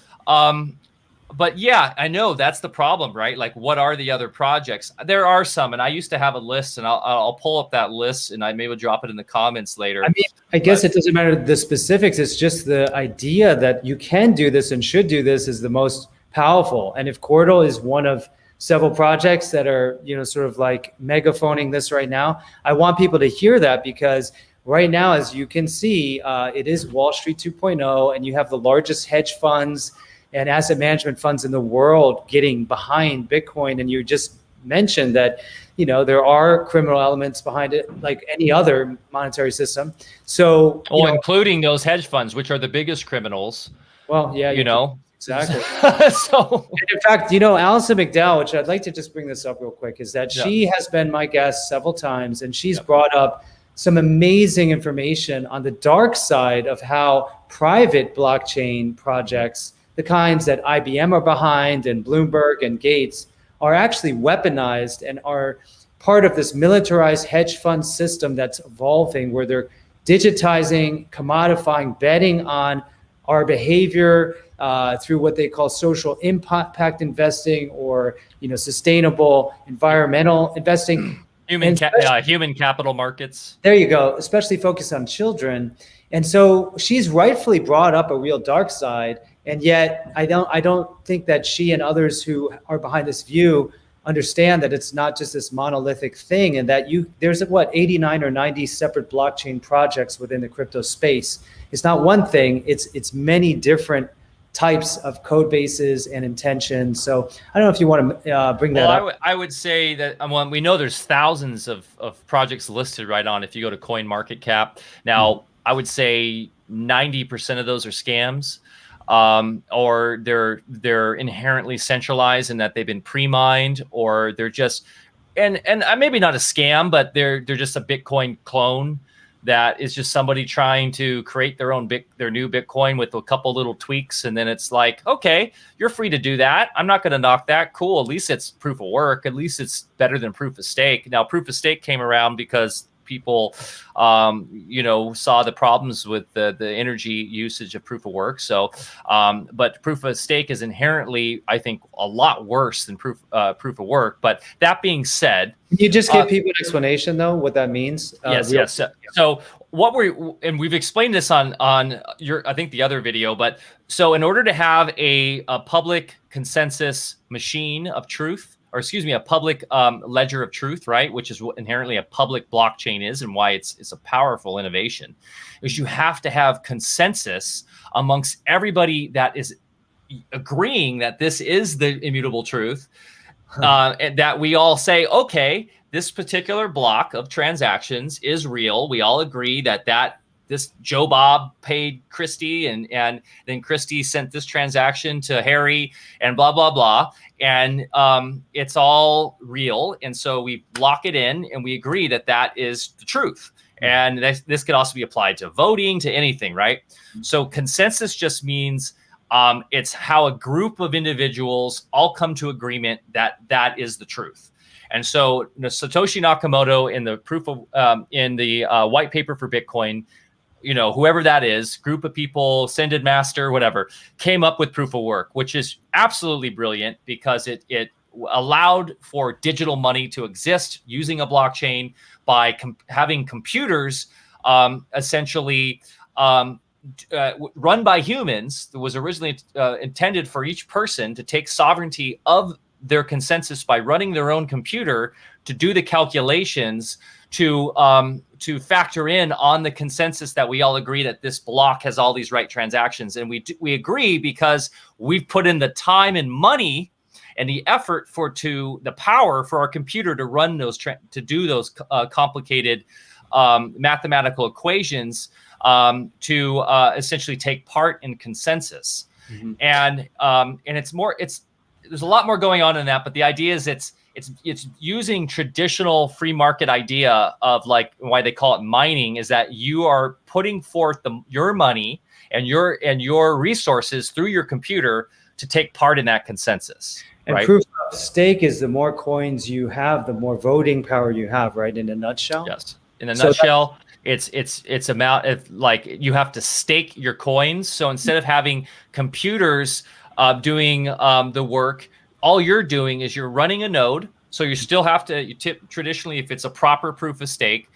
but yeah, I know that's the problem, right? Like, what are the other projects? There are some, and I used to have a list, and I'll pull up that list, and I maybe drop it in the comments later. I guess it doesn't matter the specifics. It's just the idea that you can do this and should do this is the most powerful. And if Cordal is one of several projects that are, sort of like megaphoning this right now, I want people to hear that, because right now, as you can see, it is Wall Street 2.0, and you have the largest hedge funds and asset management funds in the world getting behind Bitcoin. And you just mentioned that, there are criminal elements behind it, like any other monetary system. So, including those hedge funds, which are the biggest criminals. Well, yeah, exactly. So, in fact, Alison McDowell, which I'd like to just bring this up real quick, is that she has been my guest several times, and she's brought up some amazing information on the dark side of how private blockchain projects, the kinds that IBM are behind and Bloomberg and Gates, are actually weaponized and are part of this militarized hedge fund system that's evolving, where they're digitizing, commodifying, betting on our behavior through what they call social impact investing, or sustainable environmental investing. Human capital markets. There you go, especially focused on children. And so she's rightfully brought up a real dark side, and yet I don't think that she and others who are behind this view understand that it's not just this monolithic thing, and that there's 89 or 90 separate blockchain projects within the crypto space. It's not one thing, it's many different types of code bases and intentions. So I don't know if you want to bring that up. I would say that we know there's thousands of projects listed right on if you go to CoinMarketCap. Now, I would say 90% of those are scams, or they're inherently centralized in that they've been pre-mined, or they're just and maybe not a scam, but they're just a Bitcoin clone that is just somebody trying to create their new Bitcoin with a couple little tweaks. And then it's like, okay, you're free to do that. I'm not going to knock that. Cool. At least it's proof of work. At least it's better than proof of stake. Now, proof of stake came around because people, saw the problems with the energy usage of proof of work. So, but proof of stake is inherently, I think, a lot worse than proof of work. But that being said, can you just give people an explanation though, what that means? Yes. So we've explained this on I think the other video, but so in order to have a public consensus machine of truth, or excuse me, a public ledger of truth, right, which is what inherently a public blockchain is, and why it's a powerful innovation, is you have to have consensus amongst everybody that is agreeing that this is the immutable truth, and that we all say, okay, this particular block of transactions is real. We all agree that this Joe Bob paid Christie, and then Christie sent this transaction to Harry, and blah, blah, blah. And it's all real. And so we lock it in and we agree that is the truth. And this could also be applied to voting, to anything, right? So consensus just means it's how a group of individuals all come to agreement that is the truth. And so Satoshi Nakamoto in the white paper for Bitcoin, whoever that is, group of people, Sended Master, whatever, came up with proof of work, which is absolutely brilliant because it allowed for digital money to exist using a blockchain by having computers essentially run by humans. That was originally intended for each person to take sovereignty of their consensus by running their own computer to do the calculations to factor in on the consensus that we all agree that this block has all these right transactions. And we agree because we've put in the time and money and the effort the power for our computer to run to do those complicated mathematical equations to essentially take part in consensus. Mm-hmm. And there's a lot more going on in that, but the idea is it's using traditional free market idea of, like, why they call it mining, is that you are putting forth your money and your resources through your computer to take part in that consensus. And right? Proof of stake is the more coins you have, the more voting power you have, right? In a nutshell. Yes. In a nutshell, it's amount of, like, you have to stake your coins. So instead of having computers doing the work, all you're doing is you're running a node. So you still have to traditionally, if it's a proper proof of stake,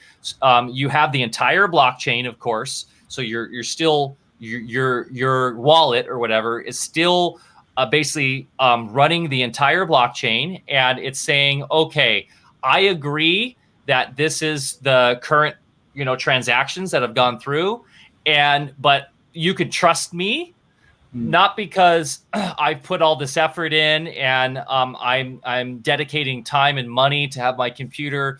you have the entire blockchain, of course. So you're still your wallet or whatever is still basically running the entire blockchain, and it's saying, okay, I agree that this is the current transactions that have gone through, but you could trust me. Not because I've put all this effort in and I'm dedicating time and money to have my computer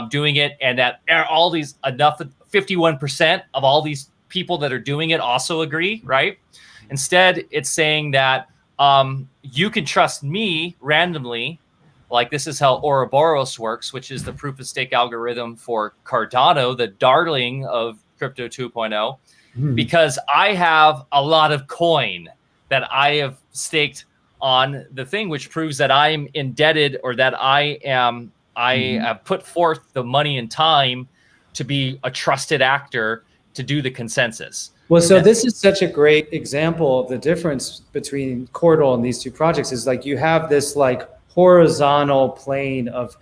doing it, and that all these 51% of all these people that are doing it also agree, right? Instead, it's saying that you can trust me randomly. Like, this is how Ouroboros works, which is the proof of stake algorithm for Cardano, the darling of Crypto 2.0. Because I have a lot of coin that I have staked on the thing, which proves that I'm indebted, or that I have put forth the money and time to be a trusted actor to do the consensus. Well, so this is such a great example of the difference between Cordal and these two projects is like you have this like horizontal plane of,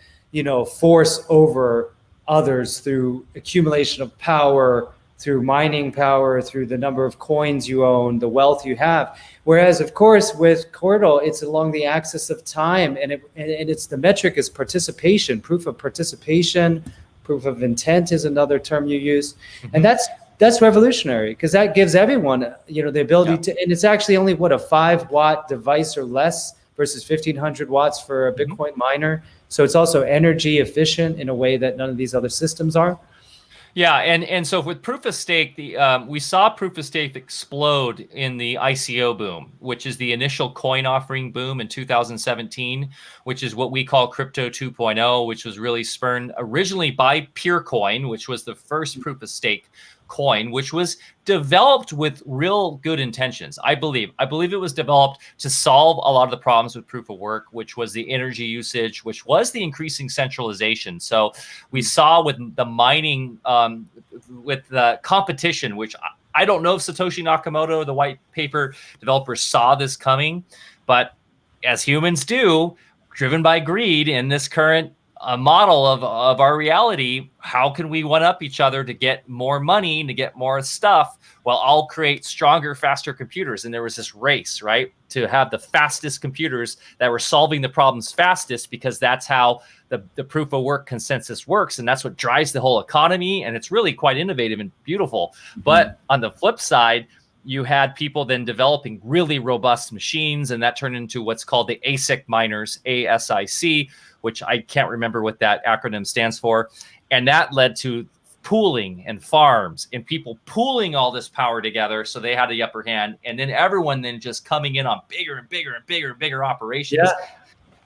force over others through accumulation of power, through mining power, through the number of coins you own, the wealth you have. Whereas, of course, with Cordal, it's along the axis of time, and it's the metric is participation, proof of participation, proof of intent is another term you use, and that's revolutionary because that gives everyone, the ability to, and it's actually only what, a 5-watt device or less versus 1500 watts for a Bitcoin miner. So it's also energy efficient in a way that none of these other systems are. Yeah, and so with proof of stake, we saw proof of stake explode in the ICO boom, which is the initial coin offering boom in 2017, which is what we call crypto 2.0, which was really spurned originally by Purecoin, which was the first proof of stake coin, which was developed with real good intentions. I believe it was developed to solve a lot of the problems with proof of work, which was the energy usage, which was the increasing centralization. So we saw with the mining, with the competition, which I don't know if Satoshi Nakamoto, the white paper developer, saw this coming, but as humans do, driven by greed in this current model of our reality, how can we one up each other to get more money, to get more stuff? Well, I'll create stronger, faster computers. And there was this race, right, to have the fastest computers that were solving the problems fastest, because that's how the proof of work consensus works. And that's what drives the whole economy. And it's really quite innovative and beautiful. But on the flip side, you had people then developing really robust machines, and that turned into what's called the ASIC miners, ASIC, which I can't remember what that acronym stands for. And that led to pooling and farms and people pooling all this power together. So they had the upper hand. And then everyone then just coming in on bigger and bigger and bigger and bigger operations. Yeah.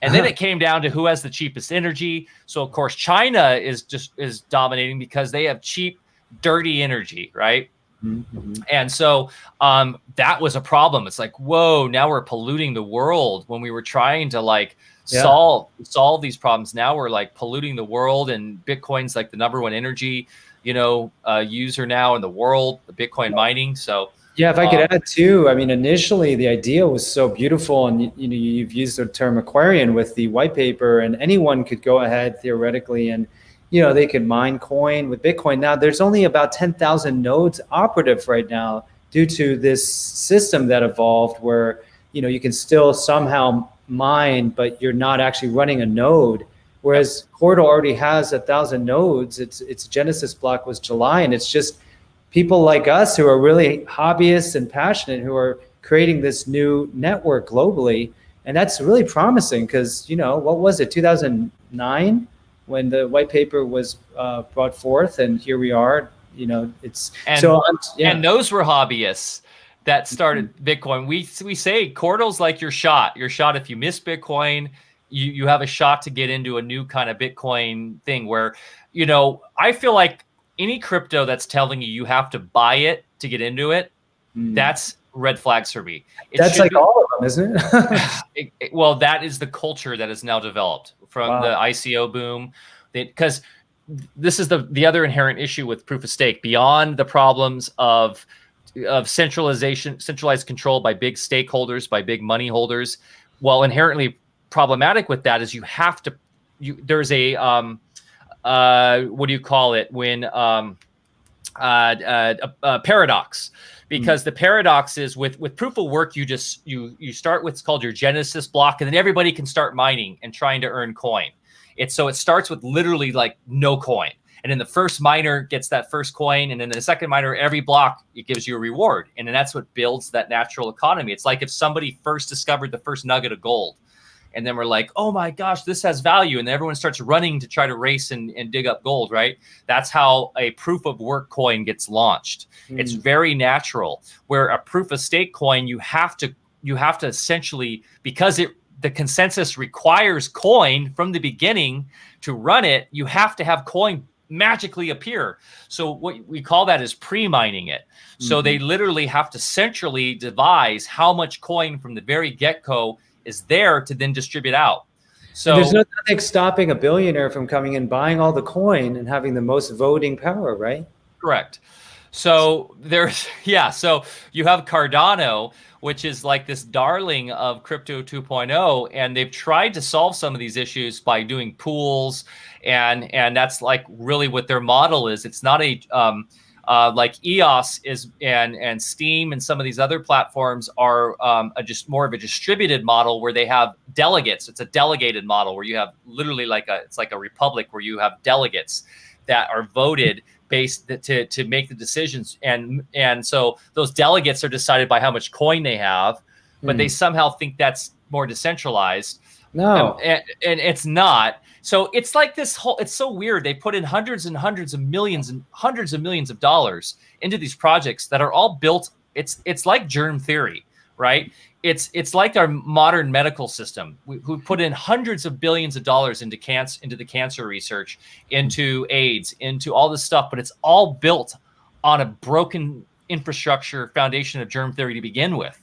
And then it came down to who has the cheapest energy. So of course, China is dominating because they have cheap, dirty energy, right? Mm-hmm. And so that was a problem. It's like, whoa, now we're polluting the world when we were trying to solve these problems. Now we're like polluting the world, and Bitcoin's like the #1 energy, user now in the world, the Bitcoin mining. So yeah, if I could add too, I mean, initially the idea was so beautiful, and you've used the term Aquarian with the white paper, and anyone could go ahead theoretically and they could mine coin with Bitcoin. Now there's only about 10,000 nodes operative right now due to this system that evolved where, you can still somehow mine, but you're not actually running a node. Whereas Cordal already has 1,000 nodes. Its Genesis block was July, and it's just people like us who are really hobbyists and passionate who are creating this new network globally. And that's really promising because, what was it, 2009? When the white paper was brought forth, and here we are, and those were hobbyists that started Bitcoin. We say Cordal's like your shot. If you miss Bitcoin, you have a shot to get into a new kind of Bitcoin thing where, I feel like any crypto that's telling you have to buy it to get into it, that's red flags for me. That's like all of them, isn't it? Well, that is the culture that is now developed from the ICO boom, because this is the other inherent issue with proof of stake, beyond the problems of centralized control by big stakeholders, by big money holders. Well, inherently problematic with that is there's a what do you call it when a paradox. Because the paradox is with proof of work, you start with what's called your Genesis block, and then everybody can start mining and trying to earn coin. It starts with literally like no coin. And then the first miner gets that first coin, and then the second miner, every block, it gives you a reward. And then that's what builds that natural economy. It's like if somebody first discovered the first nugget of gold, and then we're like, oh my gosh, this has value. And then everyone starts running to try to race and dig up gold, right? That's how a proof of work coin gets launched. It's very natural. Where a proof of stake coin, you have to essentially, because the consensus requires coin from the beginning to run it, you have to have coin magically appear. So what we call that is pre-mining it. So they literally have to centrally devise how much coin from the very get-go is there to then distribute out. So and there's nothing stopping a billionaire from coming and buying all the coin and having the most voting power, right? Correct. So there's, yeah. So you have Cardano, which is like this darling of Crypto 2.0, and they've tried to solve some of these issues by doing pools, and that's like really what their model is. It's not a like EOS is, and Steam and some of these other platforms are just more of a distributed model where they have delegates. It's a delegated model where you have literally it's like a republic where you have delegates that are voted based to make the decisions, and so those delegates are decided by how much coin they have, but they somehow think that's more decentralized. No, and it's not. So it's like this whole, it's so weird. They put in hundreds and hundreds of millions and hundreds of millions of dollars into these projects that are all built. It's like germ theory, right? It's like our modern medical system, who put in hundreds of billions of dollars into the cancer research, into AIDS, into all this stuff, but it's all built on a broken infrastructure foundation of germ theory to begin with.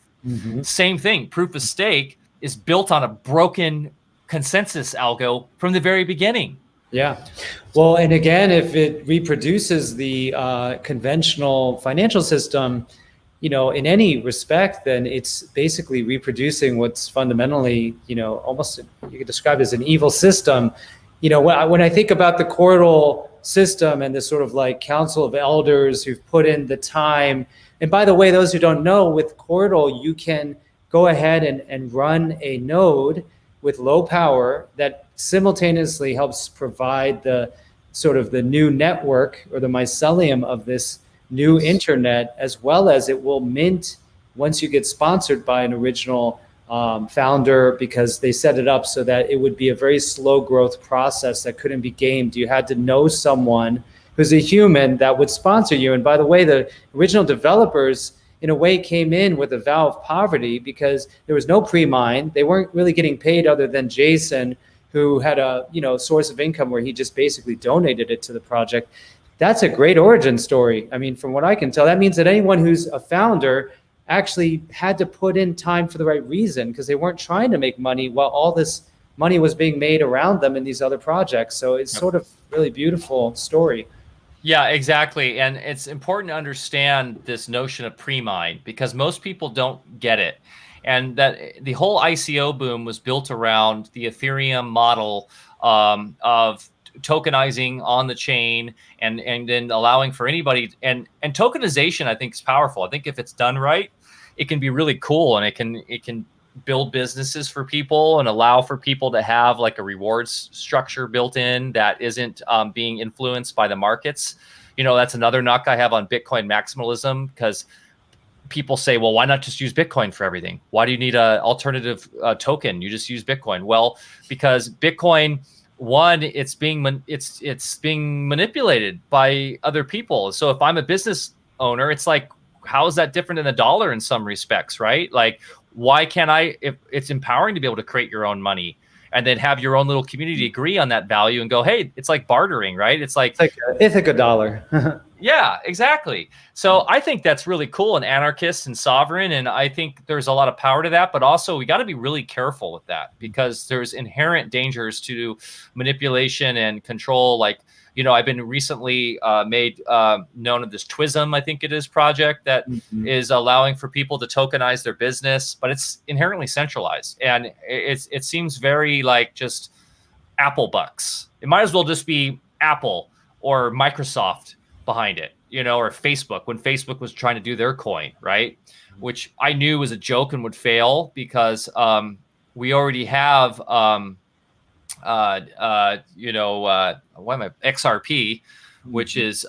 Same thing. Proof of stake is built on a broken consensus algo from the very beginning. Yeah. Well, and again, if it reproduces the conventional financial system, in any respect, then it's basically reproducing what's fundamentally, almost you could describe it as an evil system. When I think about the coordal system and this sort of like council of elders who've put in the time, and by the way, those who don't know, with coordal, you can go ahead and run a node with low power that simultaneously helps provide the sort of the new network or the mycelium of this new internet, as well as it will mint once you get sponsored by an original founder, because they set it up so that it would be a very slow growth process that couldn't be gamed. You had to know someone who's a human that would sponsor you. And by the way, the original developers in a way came in with a vow of poverty because there was no pre-mine. They weren't really getting paid other than Jason, who had a source of income where he just basically donated it to the project. That's a great origin story. I mean, from what I can tell, that means that anyone who's a founder actually had to put in time for the right reason, because they weren't trying to make money while all this money was being made around them in these other projects. So it's sort of really beautiful story. Yeah, exactly. And it's important to understand this notion of pre-mine, because most people don't get it. And that the whole ICO boom was built around the Ethereum model of tokenizing on the chain, and then allowing for anybody, and tokenization, I think, is powerful. I think if it's done right, it can be really cool, and it can build businesses for people and allow for people to have like a rewards structure built in that isn't being influenced by the markets. That's another knock I have on Bitcoin maximalism, because people say, well, why not just use Bitcoin for everything? Why do you need an alternative token? You just use Bitcoin. Well, because Bitcoin, one, it's being manipulated by other people. So if I'm a business owner, it's like, how is that different than a dollar in some respects, right? Like, why can't I? If it's empowering to be able to create your own money and then have your own little community agree on that value and go, hey, it's like bartering, right? It's like Ithaca dollar. Yeah, exactly. So I think that's really cool and anarchist and sovereign. And I think there's a lot of power to that, but also we got to be really careful with that, because there's inherent dangers to manipulation and control. Like, I've been recently made known of this Twism, I think it is, project that is allowing for people to tokenize their business, but it's inherently centralized. And it seems very like just Apple bucks. It might as well just be Apple or Microsoft behind it, or Facebook, when Facebook was trying to do their coin, right? Which I knew was a joke and would fail, because we already have, XRP, which is,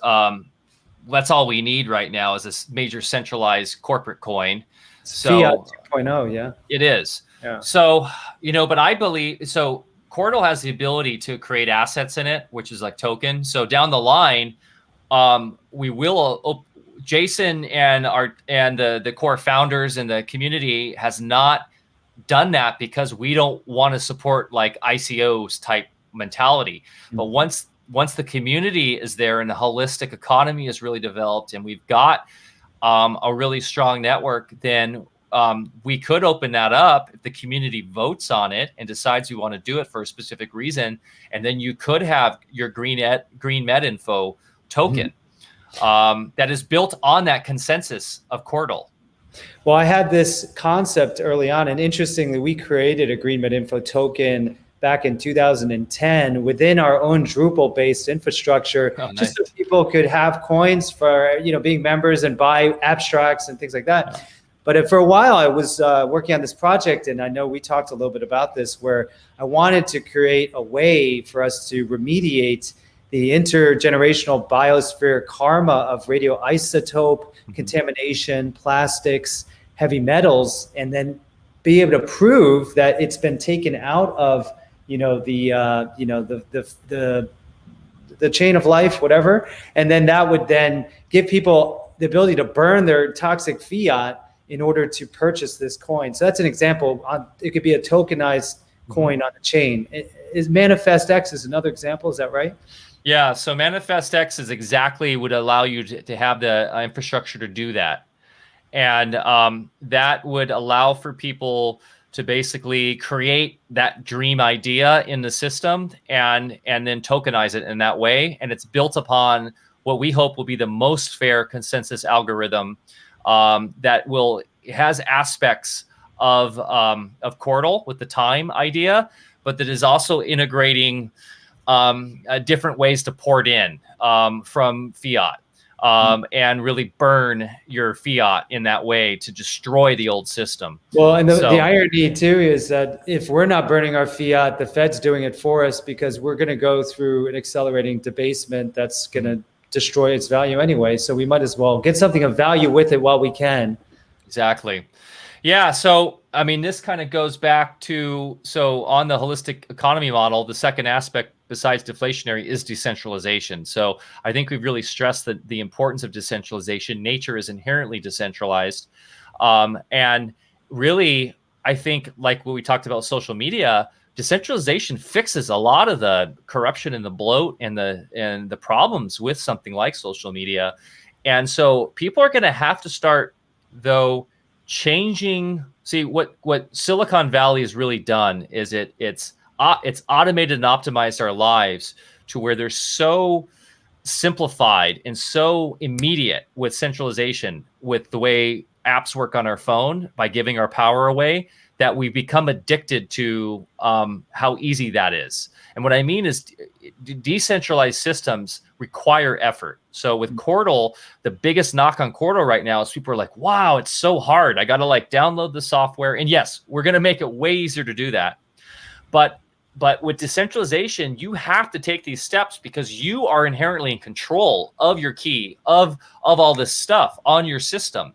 that's all we need right now, is this major centralized corporate coin. So Fiat 2.0, yeah. It is. Yeah. So, but I believe, so Cordal has the ability to create assets in it, which is like token. So down the line, we will, Jason and the core founders and the community has not done that, because we don't want to support like ICOs type mentality. But once the community is there and the holistic economy is really developed, and we've got a really strong network, then we could open that up if the community votes on it and decides we want to do it for a specific reason. And then you could have your GreenMedInfo token. that is built on that consensus of Cordal. Well, I had this concept early on, and interestingly, we created a GreenMedInfo token back in 2010 within our own Drupal-based infrastructure, just so people could have coins for being members and buy abstracts and things like that. Yeah. But for a while, I was working on this project, and I know we talked a little bit about this, where I wanted to create a way for us to remediate the intergenerational biosphere karma of radioisotope contamination, plastics, heavy metals, and then be able to prove that it's been taken out of the chain of life, whatever, and then that would then give people the ability to burn their toxic fiat in order to purchase this coin. So that's an example. It could be a tokenized coin on the chain. Is Manifest X is another example? Is that right? Yeah. So Manifest X is exactly would allow you to have the infrastructure to do that, and that would allow for people to basically create that dream idea in the system and then tokenize it in that way. And it's built upon what we hope will be the most fair consensus algorithm that has aspects of Cordal with the time idea, but that is also integrating different ways to port in from fiat. And really burn your fiat in that way to destroy the old system. Well, and the irony too is that if we're not burning our fiat, the Fed's doing it for us, because we're going to go through an accelerating debasement that's going to destroy its value anyway. So we might as well get something of value with it while we can. Exactly. Yeah. So, I mean, this kind of goes back to, on the holistic economy model, the second aspect besides deflationary is decentralization. So I think we've really stressed the importance of decentralization. Nature is inherently decentralized. And really, I think, like what we talked about social media, decentralization fixes a lot of the corruption and the bloat and the problems with something like social media. And so people are going to have to start, though, changing. See, what Silicon Valley has really done is it's automated and optimized our lives to where they're so simplified and so immediate with centralization, with the way apps work on our phone by giving our power away, that we become addicted to how easy that is. And what I mean is decentralized systems require effort. So with Cordal, the biggest knock on Cordal right now is people are like, wow, it's so hard. I got to download the software. And yes, we're going to make it way easier to do that. But with decentralization, you have to take these steps because you are inherently in control of your key, of all this stuff on your system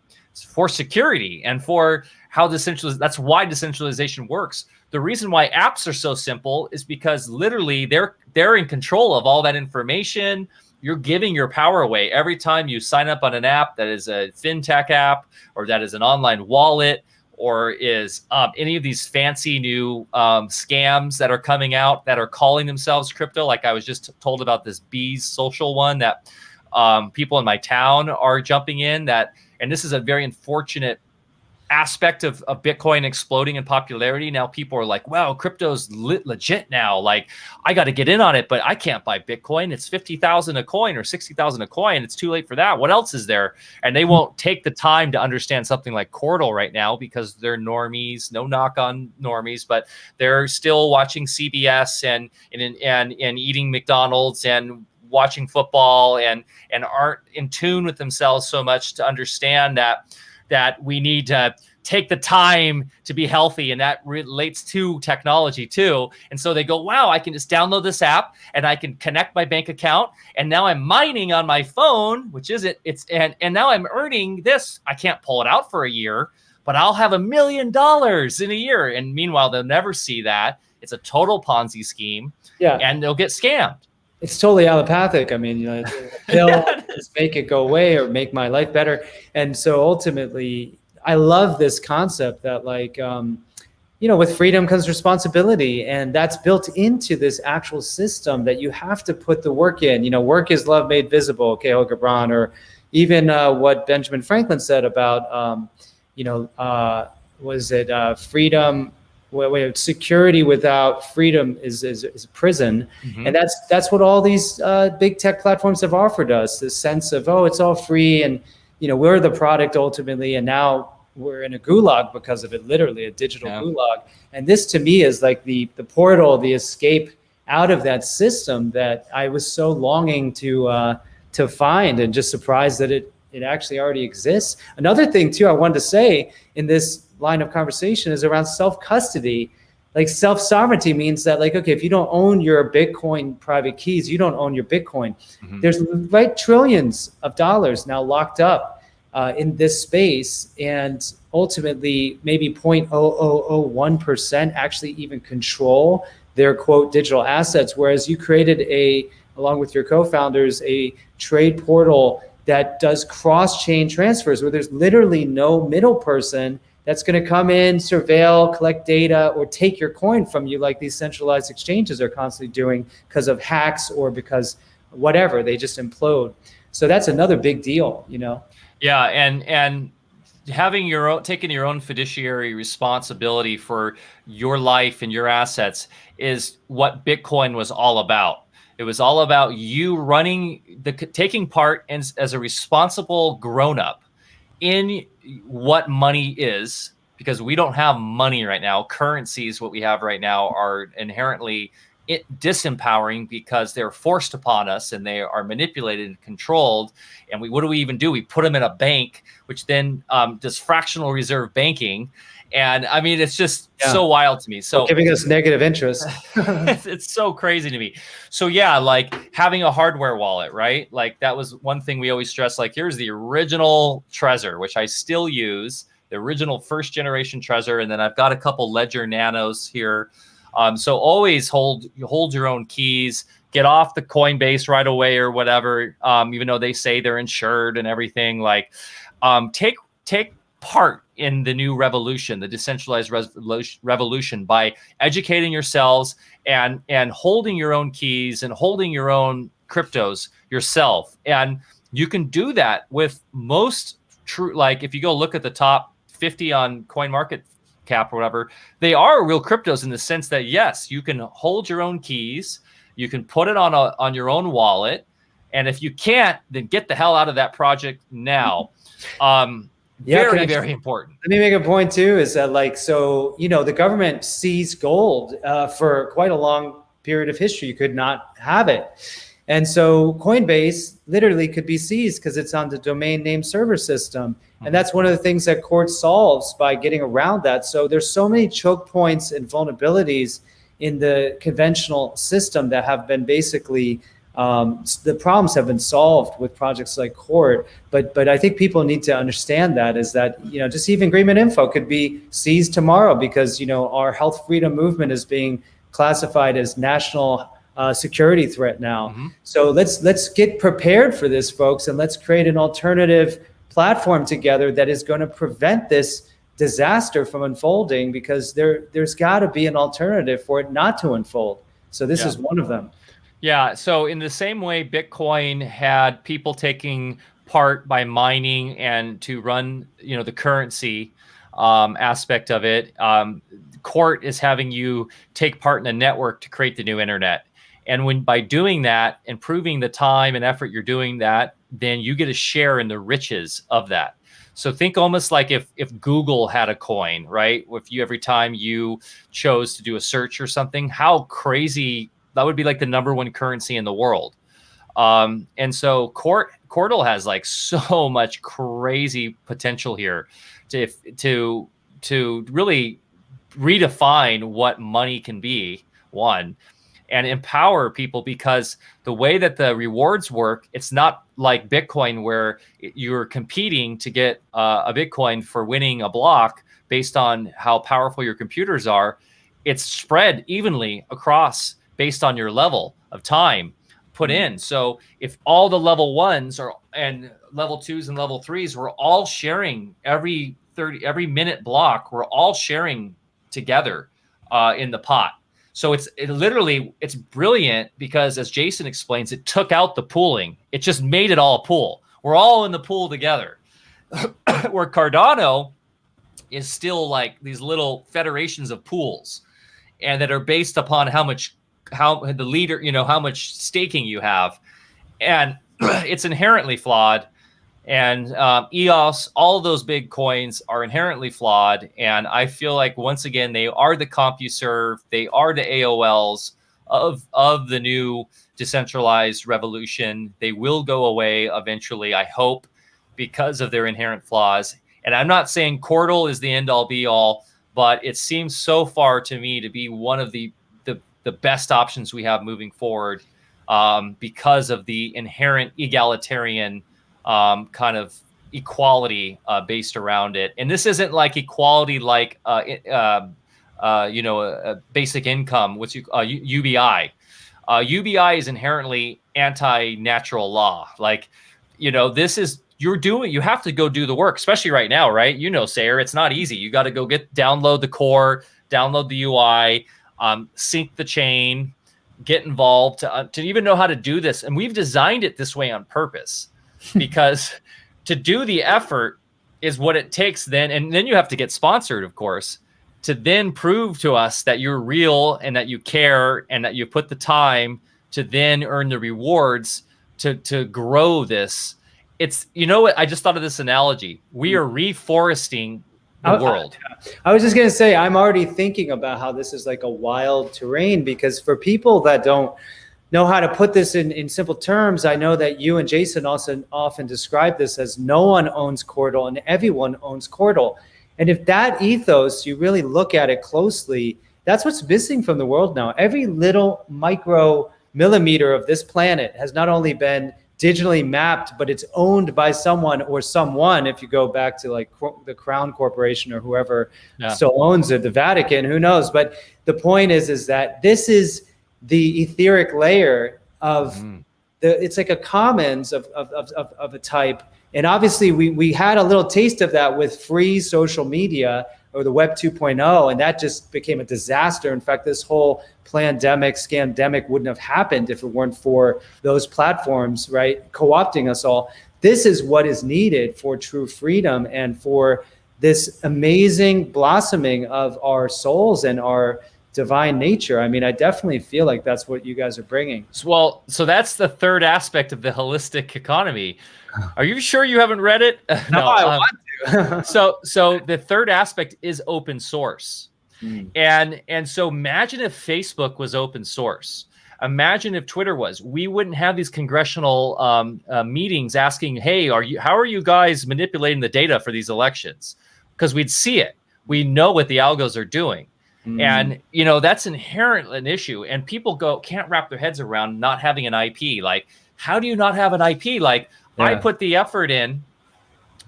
for security and for how that's why decentralization works. The reason why apps are so simple is because literally they're in control of all that information. You're giving your power away every time you sign up on an app that is a fintech app or that is an online wallet or is any of these fancy new scams that are coming out that are calling themselves crypto. Like I was just told about this Bees Social one that people in my town are jumping in and this is a very unfortunate aspect of Bitcoin exploding in popularity. Now people are like, wow, crypto's legit now. Like I got to get in on it, but I can't buy Bitcoin. It's 50,000 a coin or 60,000 a coin. It's too late for that. What else is there? And they won't take the time to understand something like Cordal right now because they're normies. No knock on normies, but they're still watching CBS and eating McDonald's and watching football and aren't in tune with themselves so much to understand that we need to take the time to be healthy, and that relates to technology too. And so they go, wow, I can just download this app and I can connect my bank account, and now I'm mining on my phone, which is and now I'm earning this. I can't pull it out for a year, but I'll have $1 million in a year. And meanwhile, they'll never see that. It's a total Ponzi scheme, and they'll get scammed. It's totally allopathic. I mean, pill just make it go away or make my life better. And so ultimately, I love this concept that with freedom comes responsibility, and that's built into this actual system that you have to put the work in. Work is love made visible, Kahlil Gibran, or even what Benjamin Franklin said about, was it freedom? where security without freedom is prison. Mhm. And that's what all these big tech platforms have offered us, this sense of, oh, it's all free, and we're the product ultimately, and now we're in a gulag because of it, literally a digital gulag. And this to me is like the portal, the escape out of that system that I was so longing to find, and just surprised that it actually already exists. Another thing too I wanted to say in this line of conversation is around self-custody. Like self-sovereignty means that, like, okay, if you don't own your Bitcoin private keys, you don't own your Bitcoin. Mm-hmm. There's trillions of dollars now locked up in this space, and ultimately maybe 0.0001% actually even control their quote digital assets, whereas you created along with your co-founders, a trade portal that does cross-chain transfers where there's literally no middle person that's going to come in, surveil, collect data, or take your coin from you like these centralized exchanges are constantly doing because of hacks or because whatever, they just implode. So that's another big deal, Yeah, and having taking your own fiduciary responsibility for your life and your assets is what Bitcoin was all about. It was all about you taking part as a responsible grown-up in what money is, because we don't have money right now. Currencies, what we have right now, are inherently disempowering because they're forced upon us and they are manipulated and controlled. And what do we even do? We put them in a bank, which then does fractional reserve banking. And I mean, it's just so wild to me. So giving us negative interest. it's so crazy to me. So yeah, like having a hardware wallet, right? Like that was one thing we always stress, like here's the original Trezor, which I still use, the original first generation Trezor. And then I've got a couple Ledger Nanos here. So always hold your own keys, get off the Coinbase right away or whatever. Even though they say they're insured and everything, like take part in the new revolution, the decentralized revolution, by educating yourselves and holding your own keys and holding your own cryptos yourself. And you can do that with most like if you go look at the top 50 on CoinMarketCap or whatever, they are real cryptos in the sense that, yes, you can hold your own keys, you can put it on your own wallet. And if you can't, then get the hell out of that project now. Very important. Let me make a point too, is that the government seized gold for quite a long period of history. You could not have it. And so Coinbase literally could be seized because it's on the domain name server system. And that's one of the things that Court solves by getting around that. So there's so many choke points and vulnerabilities in the conventional system that have been basically the problems have been solved with projects like Court, but I think people need to understand that just even GreenMedInfo could be seized tomorrow because our health freedom movement is being classified as national security threat now. Mm-hmm. So let's get prepared for this, folks, and let's create an alternative platform together that is going to prevent this disaster from unfolding, because there's got to be an alternative for it not to unfold. So this is one of them. Yeah. So in the same way, Bitcoin had people taking part by mining and to run, the currency aspect of it. Court is having you take part in the network to create the new internet. And by doing that, improving the time and effort you're doing that, then you get a share in the riches of that. So think almost like if Google had a coin, right? Every time you chose to do a search or something, how crazy that would be, like the #1 currency in the world. And so Cordal has like so much crazy potential here to really redefine what money can be, one, and empower people, because the way that the rewards work, it's not like Bitcoin where you're competing to get a Bitcoin for winning a block based on how powerful your computers are. It's spread evenly across based on your level of time put in. So if all the level 1s and level 2s and level 3s were all sharing every minute block, we're all sharing together in the pot. So it's brilliant because, as Jason explains, it took out the pooling. It just made it all a pool. We're all in the pool together. Where Cardano is still like these little federations of pools, and that are based upon how the leader, how much staking you have. And it's inherently flawed. And EOS, all of those big coins are inherently flawed. And I feel like, once again, they are the CompuServe, they are the AOLs of the new decentralized revolution. They will go away eventually, I hope, because of their inherent flaws. And I'm not saying Cordal is the end all be all, but it seems so far to me to be one of the best options we have moving forward, because of the inherent egalitarian kind of equality based around it. And this isn't like equality like a basic income, which UBI. UBI is inherently anti-natural law. Like, this is, you have to go do the work, especially right now, right? Sayer, it's not easy. You got to go download the core, download the UI, sync the chain, get involved to even know how to do this. And we've designed it this way on purpose, because to do the effort is what it takes then. And then you have to get sponsored, of course, to then prove to us that you're real and that you care and that you put the time to then earn the rewards to grow this. It's, what, I just thought of this analogy. We are reforesting the world. I was just going to say, I'm already thinking about how this is like a wild terrain, because for people that don't know how to put this in simple terms, I know that you and Jason also often describe this as no one owns Cordal and everyone owns Cordal. And if that ethos, you really look at it closely, that's what's missing from the world now. Every little micro millimeter of this planet has not only been digitally mapped, but it's owned by someone or someone. If you go back to like the Crown Corporation or whoever still owns it, the Vatican, who knows? But the point is that this is the etheric layer of it's like a commons of a type. And obviously we had a little taste of that with free social media, or the Web 2.0, and that just became a disaster. In fact, this whole pandemic, scandemic wouldn't have happened if it weren't for those platforms, right, co-opting us all. This is what is needed for true freedom and for this amazing blossoming of our souls and our divine nature. I mean, I definitely feel like that's what you guys are bringing. Well, so that's the third aspect of the holistic economy. Are you sure you haven't read it? No, I want to. So the third aspect is open source. And so imagine if Facebook was open source. Imagine if Twitter was. We wouldn't have these congressional meetings asking, hey, how are you guys manipulating the data for these elections? Because we'd see it. We know what the algos are doing. And, that's inherently an issue. And people can't wrap their heads around not having an IP. Like, how do you not have an IP? Like, I put the effort in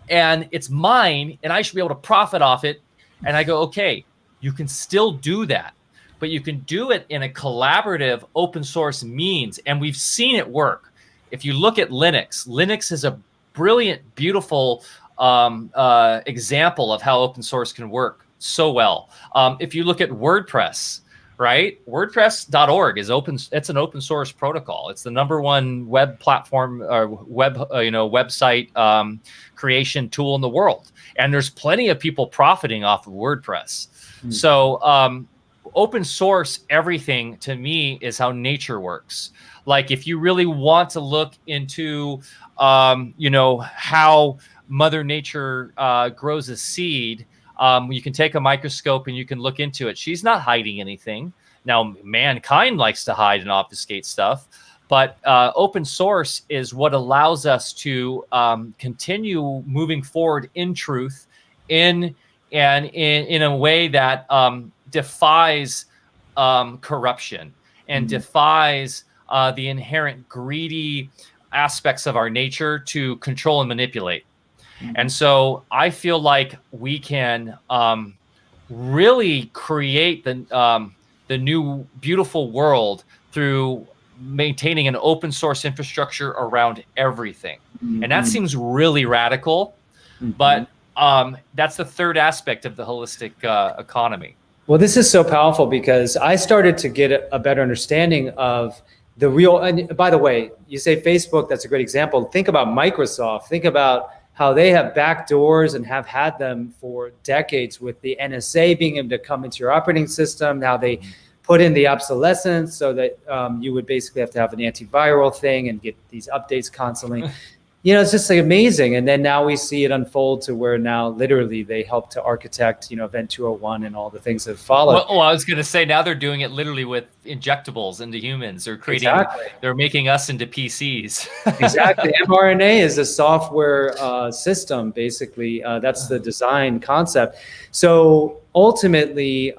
and it's mine and I should be able to profit off it. And I go, okay, you can still do that, but you can do it in a collaborative open source means. And we've seen it work. If you look at Linux is a brilliant, beautiful example of how open source can work so well. If you look at WordPress, right? WordPress.org is open. It's an open source protocol. It's the #1 web platform or website creation tool in the world. And there's plenty of people profiting off of WordPress. So open source everything to me is how nature works. Like, if you really want to look into, how Mother Nature grows a seed, you can take a microscope and you can look into it. She's not hiding anything. Now, mankind likes to hide and obfuscate stuff, but open source is what allows us to continue moving forward in truth, in a way that defies corruption and defies the inherent greedy aspects of our nature to control and manipulate. And so I feel like we can really create the new beautiful world through maintaining an open source infrastructure around everything. And that seems really radical, but that's the third aspect of the holistic economy. Well, this is so powerful because I started to get a better understanding of the real, and by the way, you say Facebook, that's a great example. Think about Microsoft, think about how they have backdoors and have had them for decades, with the NSA being able to come into your operating system. Now they put in the obsolescence so that you would basically have to have an antiviral thing and get these updates constantly. It's just like amazing. And then now we see it unfold to where now literally they help to architect, Event 201 and all the things that follow. Well, I was going to say, now they're doing it literally with injectables into humans. They're creating, They're making us into PCs. Exactly. mRNA is a software system, basically. That's the design concept. So ultimately,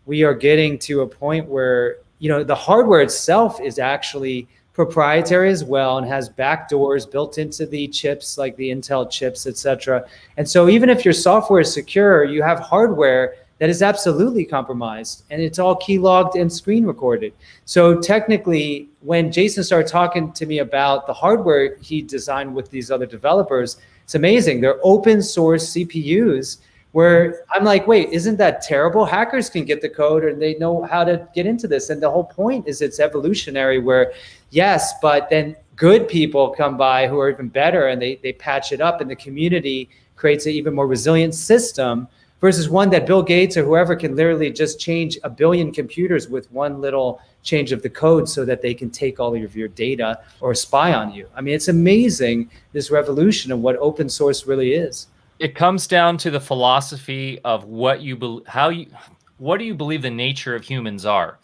we are getting to a point where, the hardware itself is actually proprietary as well, and has backdoors built into the chips, like the Intel chips, etc. And so even if your software is secure, you have hardware that is absolutely compromised, and it's all key logged and screen recorded. So technically, when Jason started talking to me about the hardware he designed with these other developers, it's amazing. They're open source CPUs, where I'm like, wait, isn't that terrible? Hackers can get the code, or they know how to get into this. And the whole point is it's evolutionary, where yes, but then good people come by who are even better, and they patch it up, and the community creates an even more resilient system, versus one that Bill Gates or whoever can literally just change 1 billion computers with one little change of the code so that they can take all of your data or spy on you. I mean, it's amazing, this revolution of what open source really is. It comes down to the philosophy of what do you believe the nature of humans are.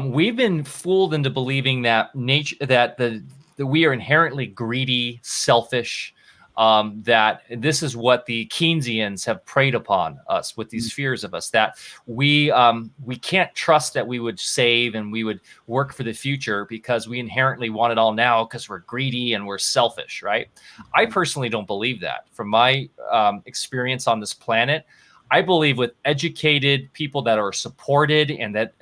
We've been fooled into believing that that we are inherently greedy, selfish, that this is what the Keynesians have preyed upon us with these fears of us, that we can't trust that we would save and we would work for the future because we inherently want it all now because we're greedy and we're selfish, right? I personally don't believe that. From my experience on this planet, I believe with educated people that are supported and that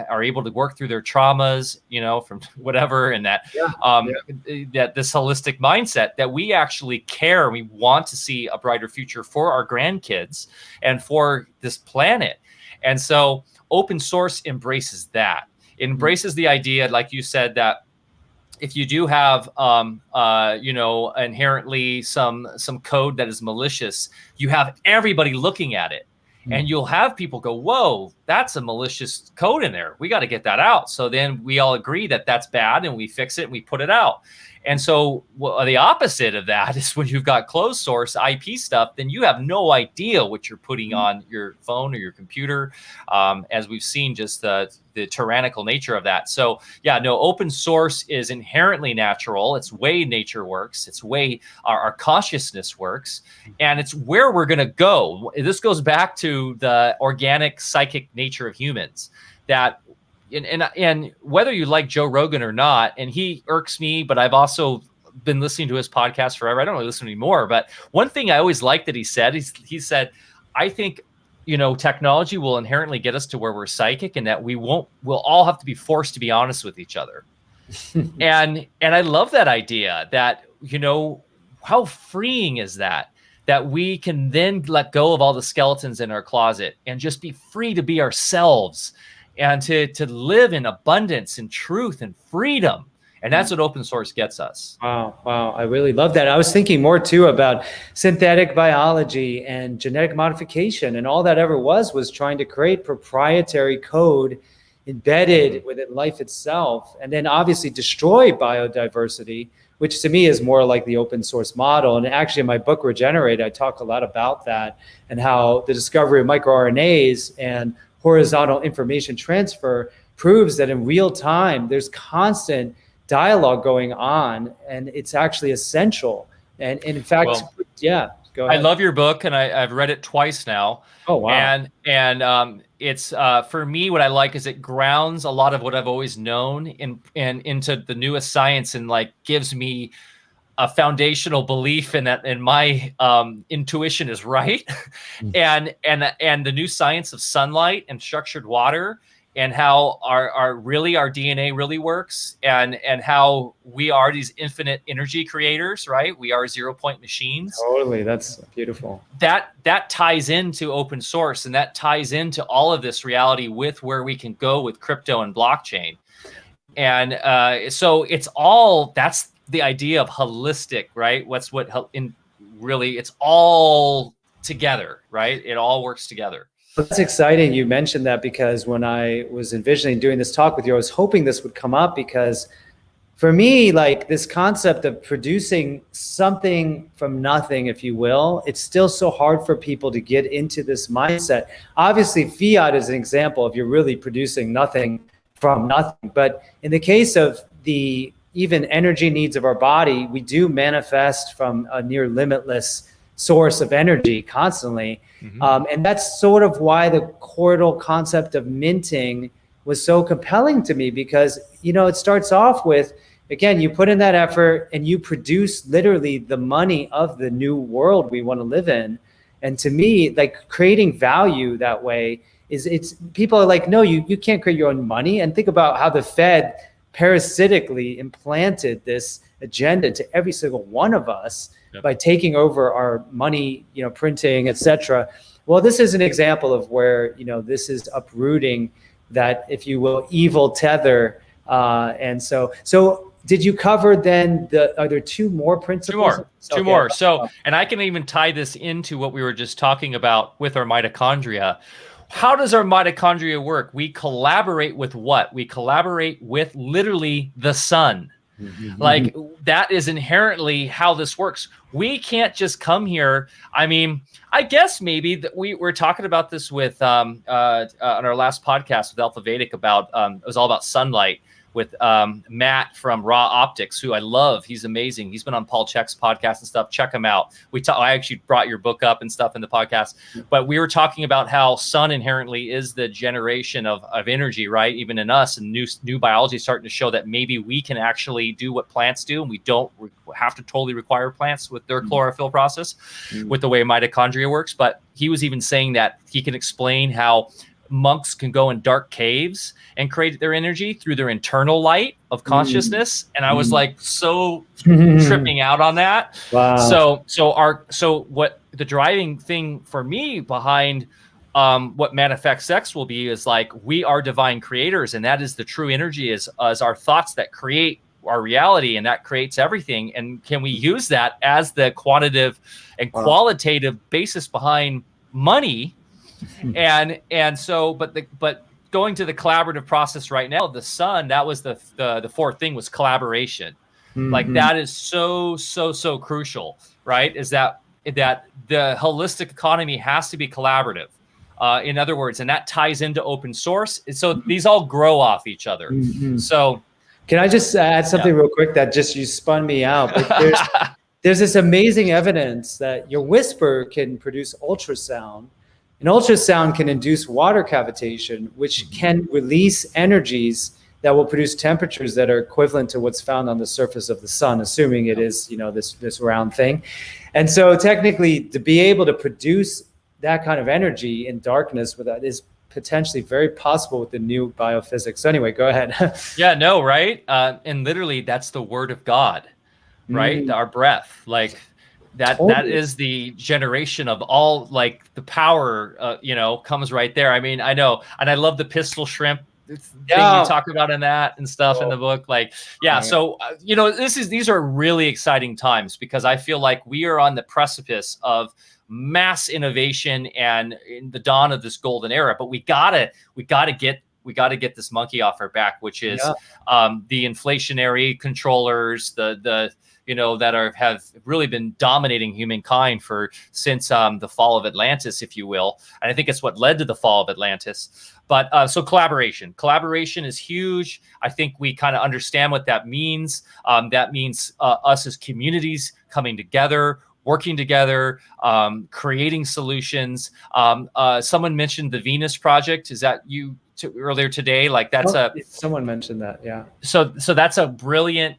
are able to work through their traumas, from whatever, and that that this holistic mindset, that we actually care. We want to see a brighter future for our grandkids and for this planet. And so open source embraces that. It embraces the idea, like you said, that if you do have, inherently some code that is malicious, you have everybody looking at it, and you'll have people go, "Whoa, that's a malicious code in there. We got to get that out." So then we all agree that that's bad, and we fix it and we put it out. And so the opposite of that is when you've got closed source IP stuff, then you have no idea what you're putting on your phone or your computer, as we've seen just the tyrannical nature of that. So yeah, no, open source is inherently natural. It's way nature works. It's way our consciousness works. And it's where we're going to go. This goes back to the organic psychic nature of humans, that and whether you like Joe Rogan or not, and he irks me, but I've also been listening to his podcast forever. I don't really listen anymore, but one thing I always liked that he said, he said, I think, technology will inherently get us to where we're psychic, and that we'll all have to be forced to be honest with each other. and I love that idea, that, how freeing is that we can then let go of all the skeletons in our closet and just be free to be ourselves, and to live in abundance and truth and freedom. And that's what open source gets us. Wow. I really love that. I was thinking more too about synthetic biology and genetic modification, and all that ever was trying to create proprietary code embedded within life itself, and then obviously destroy biodiversity, which to me is more like the open source model. And actually in my book, Regenerate, I talk a lot about that, and how the discovery of microRNAs and horizontal information transfer proves that in real time, there's constant dialogue going on, and it's actually essential. And in fact, go ahead. I love your book, and I've read it twice now. Oh, wow. And it's for me, what I like is it grounds a lot of what I've always known into the newest science, and like gives me a foundational belief in that, and my intuition is right. and the new science of sunlight and structured water, and how our DNA really works, and how we are these infinite energy creators, right? We are 0-point machines. Totally, that's beautiful. That ties into open source, and that ties into all of this reality with where we can go with crypto and blockchain. And so it's all, the idea of holistic, right? Really, it's all together, right? It all works together. That's exciting. You mentioned that because when I was envisioning doing this talk with you, I was hoping this would come up because for me, like this concept of producing something from nothing, if you will, it's still so hard for people to get into this mindset. Obviously, fiat is an example of you're really producing nothing from nothing. But in the case of the even energy needs of our body, we do manifest from a near limitless source of energy constantly. And that's sort of why the cordial concept of minting was so compelling to me, because, you know, it starts off with, again, you put in that effort and you produce literally the money of the new world we want to live in. And to me, like creating value that way it's people are like, no, you can't create your own money. And think about how the Fed parasitically implanted this agenda to every single one of us by taking over our money, you know, printing, etc. Well, this is an example of where, you know, this is uprooting that, if you will, evil tether. And so did you cover then are there two more principles? Two more. So, and I can even tie this into what we were just talking about with our mitochondria. How does our mitochondria work? We collaborate with what? We collaborate with literally the sun. Like that is inherently how this works. We can't just come here. I mean, I guess maybe that we're talking about this with on our last podcast with Alpha Vedic about it was all about sunlight with Matt from Raw Optics, who I love. He's amazing. He's been on Paul Chek's podcast and stuff. Check him out. I actually brought your book up and stuff in the podcast, but we were talking about how sun inherently is the generation of energy, right? Even in us, and new biology is starting to show that maybe we can actually do what plants do, and we don't have to totally require plants with their chlorophyll process with the way mitochondria works. But he was even saying that he can explain how monks can go in dark caves and create their energy through their internal light of consciousness. And I was like, so tripping out on that. Wow. So what the driving thing for me behind what Manifest X will be is like, we are divine creators. And that is the true energy is our thoughts that create our reality, and that creates everything. And can we use that as the quantitative and qualitative basis behind money? And so, but going to the collaborative process right now, the sun, that was the fourth thing, was collaboration. Like that is so crucial, right? Is that the holistic economy has to be collaborative. In other words, and that ties into open source. So these all grow off each other. So can I just add something real quick that just you spun me out? But there's this amazing evidence that your whisper can produce ultrasound. And ultrasound can induce water cavitation, which can release energies that will produce temperatures that are equivalent to what's found on the surface of the sun, assuming it is, you know, this round thing. And so technically, to be able to produce that kind of energy in darkness without is potentially very possible with the new biophysics. So anyway, go ahead. Yeah, no, right? And literally, that's the word of God, right? Our breath, like. That is the generation of all, like the power, you know, comes right there. I mean, I know, and I love the pistol shrimp thing you talk about in that and stuff in the book. Like, so you know, these are really exciting times, because I feel like we are on the precipice of mass innovation and in the dawn of this golden era. But we gotta get this monkey off our back, which is the inflationary controllers, the you know, that have really been dominating humankind since the fall of Atlantis, if you will. And I think it's what led to the fall of Atlantis. But so collaboration is huge. I think we kind of understand what that means. That means us as communities coming together, working together, creating solutions. Someone mentioned the Venus Project. Is that you earlier today? Like that's someone mentioned that. Yeah. So that's a brilliant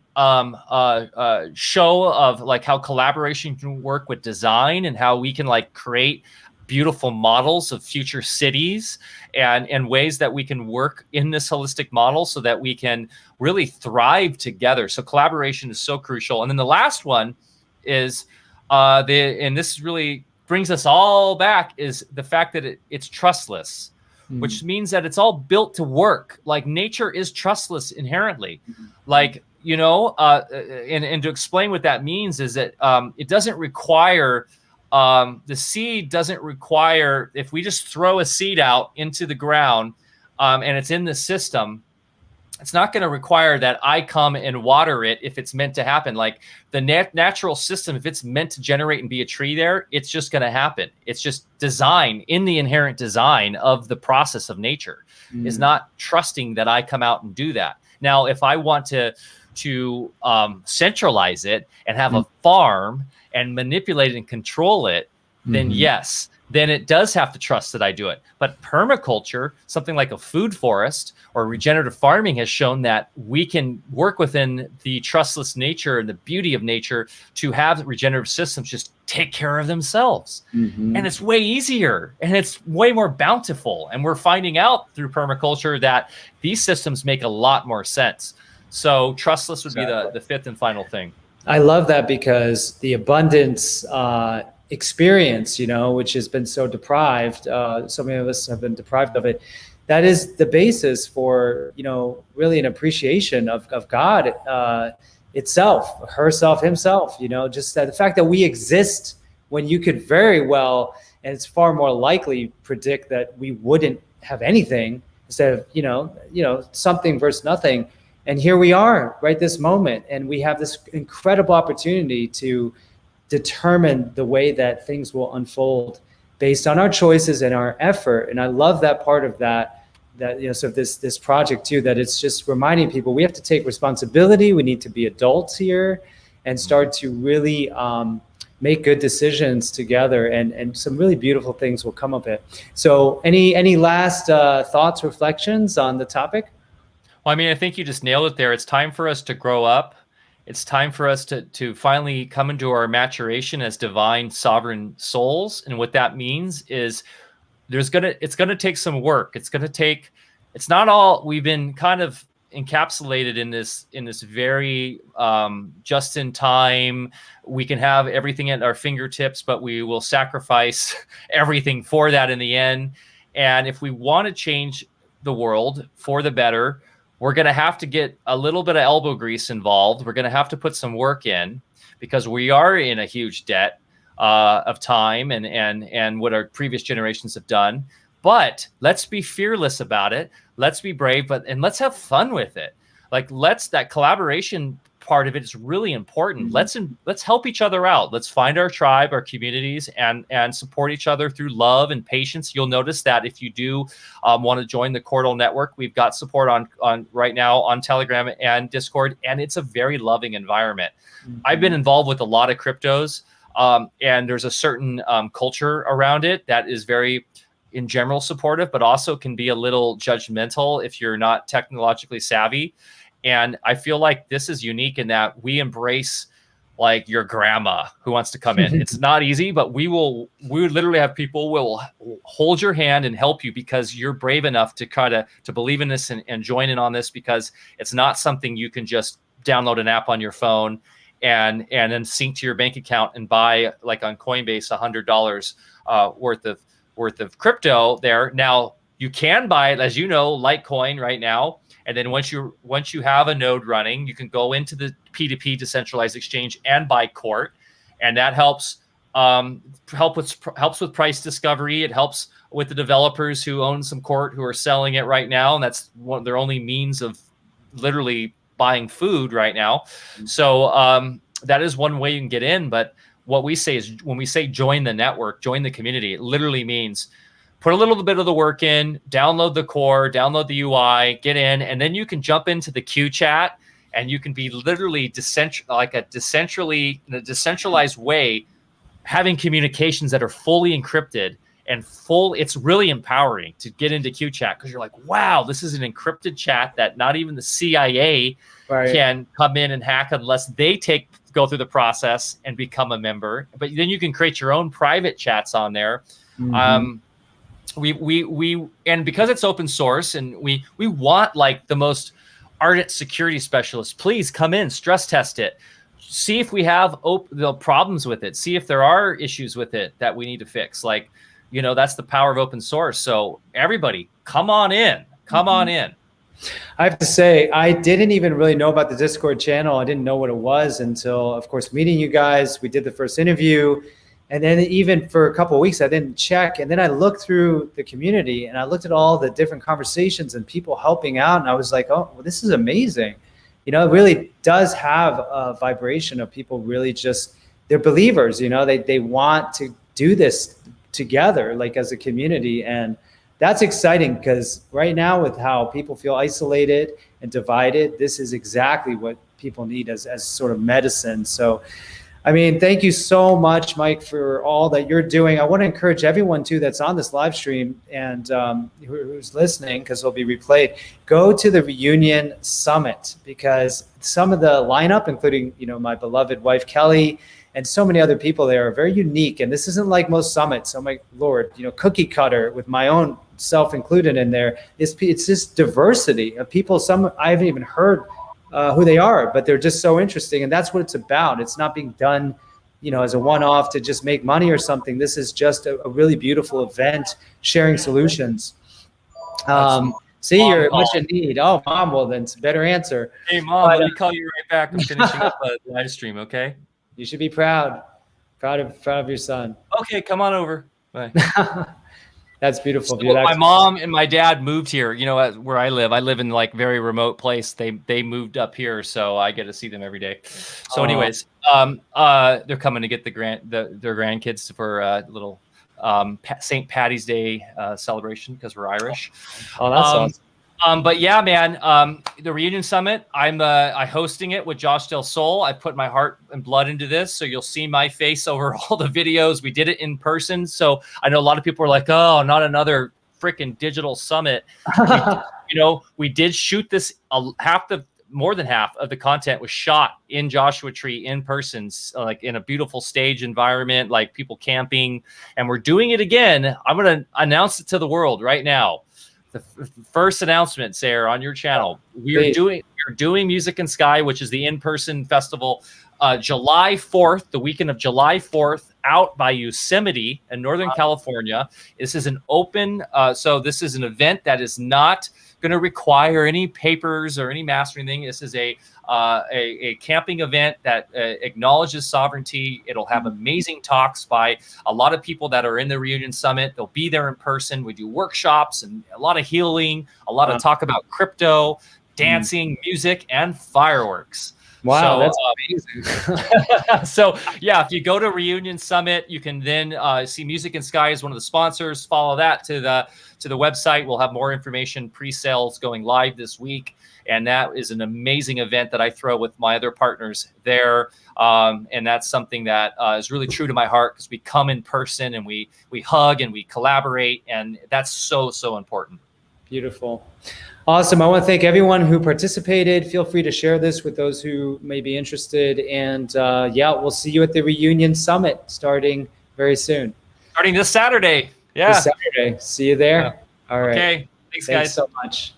show of like how collaboration can work with design, and how we can like create beautiful models of future cities and ways that we can work in this holistic model so that we can really thrive together. So collaboration is so crucial. And then the last one is and this really brings us all back, is the fact that it's trustless, which means that it's all built to work. Like nature is trustless inherently. Like and to explain what that means is that it doesn't require, the seed doesn't require, if we just throw a seed out into the ground and it's in the system, it's not going to require that I come and water it if it's meant to happen. Like the natural system, if it's meant to generate and be a tree there, it's just going to happen. It's just design, in the inherent design of the process of nature, is not trusting that I come out and do that. Now, if I want to centralize it and have a farm and manipulate it and control it, then yes, then it does have to trust that I do it. But permaculture, something like a food forest or regenerative farming, has shown that we can work within the trustless nature and the beauty of nature to have regenerative systems just take care of themselves. And it's way easier and it's way more bountiful. And we're finding out through permaculture that these systems make a lot more sense. So trustless would be the fifth and final thing. I love that, because the abundance experience, which has been so deprived, so many of us have been deprived of it. That is the basis for, really an appreciation of God itself, herself, himself, just that the fact that we exist when you could very well, and it's far more likely, predict that we wouldn't have anything instead of, something versus nothing. And here we are right this moment. And we have this incredible opportunity to determine the way that things will unfold based on our choices and our effort. And I love that part of that so this project too, that it's just reminding people we have to take responsibility. We need to be adults here and start to really make good decisions together, and some really beautiful things will come of it. So any last thoughts, reflections on the topic? Well, I mean, I think you just nailed it there. It's time for us to grow up. It's time for us to finally come into our maturation as divine sovereign souls. And what that means is it's gonna take some work. It's not all, we've been kind of encapsulated in this very just in time, we can have everything at our fingertips, but we will sacrifice everything for that in the end. And if we want to change the world for the better, we're going to have to get a little bit of elbow grease involved. We're going to have to put some work in, because we are in a huge debt of time and what our previous generations have done. But let's be fearless about it. Let's be brave, and let's have fun with it. Like that collaboration part of it is really important. Let's help each other out. Let's find our tribe, our communities, and support each other through love and patience. You'll notice that if you do want to join the Cordal Network, we've got support on right now on Telegram and Discord, and it's a very loving environment. I've been involved with a lot of cryptos, and there's a certain culture around it that is very, in general, supportive, but also can be a little judgmental if you're not technologically savvy. And I feel like this is unique in that we embrace like your grandma who wants to come in. It's not easy, but we would literally have people will hold your hand and help you, because you're brave enough to to believe in this and join in on this, because it's not something you can just download an app on your phone and then sync to your bank account and buy, like on Coinbase, $100 worth of crypto there. Now you can buy it, as you know, Litecoin right now. And then once you have a node running, you can go into the P2P decentralized exchange and buy Court, and that helps with price discovery. It helps with the developers who own some Court who are selling it right now, and that's one of their only means of literally buying food right now. So that is one way you can get in. But what we say is, when we say join the network, join the community, it literally means put a little bit of the work in, download the core, download the UI, get in, and then you can jump into the Q chat, and you can be literally in a decentralized way, having communications that are fully encrypted and it's really empowering to get into Q chat, because you're like, wow, this is an encrypted chat that not even the CIA can come in and hack unless they go through the process and become a member. But then you can create your own private chats on there. We and because it's open source, and we want like the most ardent security specialists, please come in, stress test it, see if we have the problems with it, see if there are issues with it that we need to fix. Like, that's the power of open source. So everybody, come on in. I have to say, I didn't even really know about the Discord channel. I didn't know what it was until, of course, meeting you guys. We did the first interview. And then even for a couple of weeks, I didn't check. And then I looked through the community and I looked at all the different conversations and people helping out. And I was like, oh, well, this is amazing. You know, it really does have a vibration of people really just, they're believers, you know, they want to do this together, like as a community. And that's exciting because right now with how people feel isolated and divided, this is exactly what people need as sort of medicine. So, I mean, thank you so much, Mike, for all that you're doing. I want to encourage everyone too that's on this live stream and who's listening, because it'll be replayed. Go to the Reunion Summit because some of the lineup, including, you know, my beloved wife Kelly and so many other people there, are very unique. And this isn't like most summits. Oh my Lord, you know, cookie cutter with my own self included in there. It's just diversity of people. Some I haven't even heard who they are, but they're just so interesting. And that's what it's about. It's not being done, you know, as a one-off to just make money or something. This is just a really beautiful event, sharing solutions. See, you're much in need. Oh, Mom, well, then it's a better answer. Hey, Mom, let me call you right back. I'm finishing up a live stream, okay? You should be proud of your son. Okay, come on over. Bye. That's beautiful. So my mom and my dad moved here, you know, where I live in like very remote place. They moved up here, so I get to see them every day. So anyways, they're coming to get their grandkids for a little St. Patty's Day celebration because we're Irish. Oh, that's awesome. But yeah, man, the Reunion Summit, I'm hosting it with Josh Del Sol. I put my heart and blood into this, so you'll see my face over all the videos. We did it in person, so I know a lot of people are like, "Oh, not another freaking digital summit." We did shoot this. More than half of the content was shot in Joshua Tree in person, like in a beautiful stage environment, like people camping, and we're doing it again. I'm going to announce it to the world right now. The first announcement, Sarah, on your channel. We're doing Music and Sky, which is the in-person festival, July 4th, the weekend of July 4th, out by Yosemite in Northern California. This is an open, so this is an event that is not going to require any papers or any mastering thing. This is a camping event that acknowledges sovereignty. It'll have amazing talks by a lot of people that are in the Reunion Summit. They'll be there in person. We do workshops and a lot of healing, a lot of talk about crypto, dancing, music, and fireworks. Wow, so, that's amazing. So yeah, if you go to Reunion Summit, you can then see Music and Sky as one of the sponsors. Follow that to the website. We'll have more information, pre-sales going live this week. And that is an amazing event that I throw with my other partners there. And that's something that is really true to my heart because we come in person and we hug and we collaborate. And that's so, so important. Beautiful. Awesome. I want to thank everyone who participated. Feel free to share this with those who may be interested. And yeah, we'll see you at the Reunion Summit starting very soon. Starting this Saturday. Yeah. This Saturday. See you there. Yeah. All right. Okay. Thanks guys so much.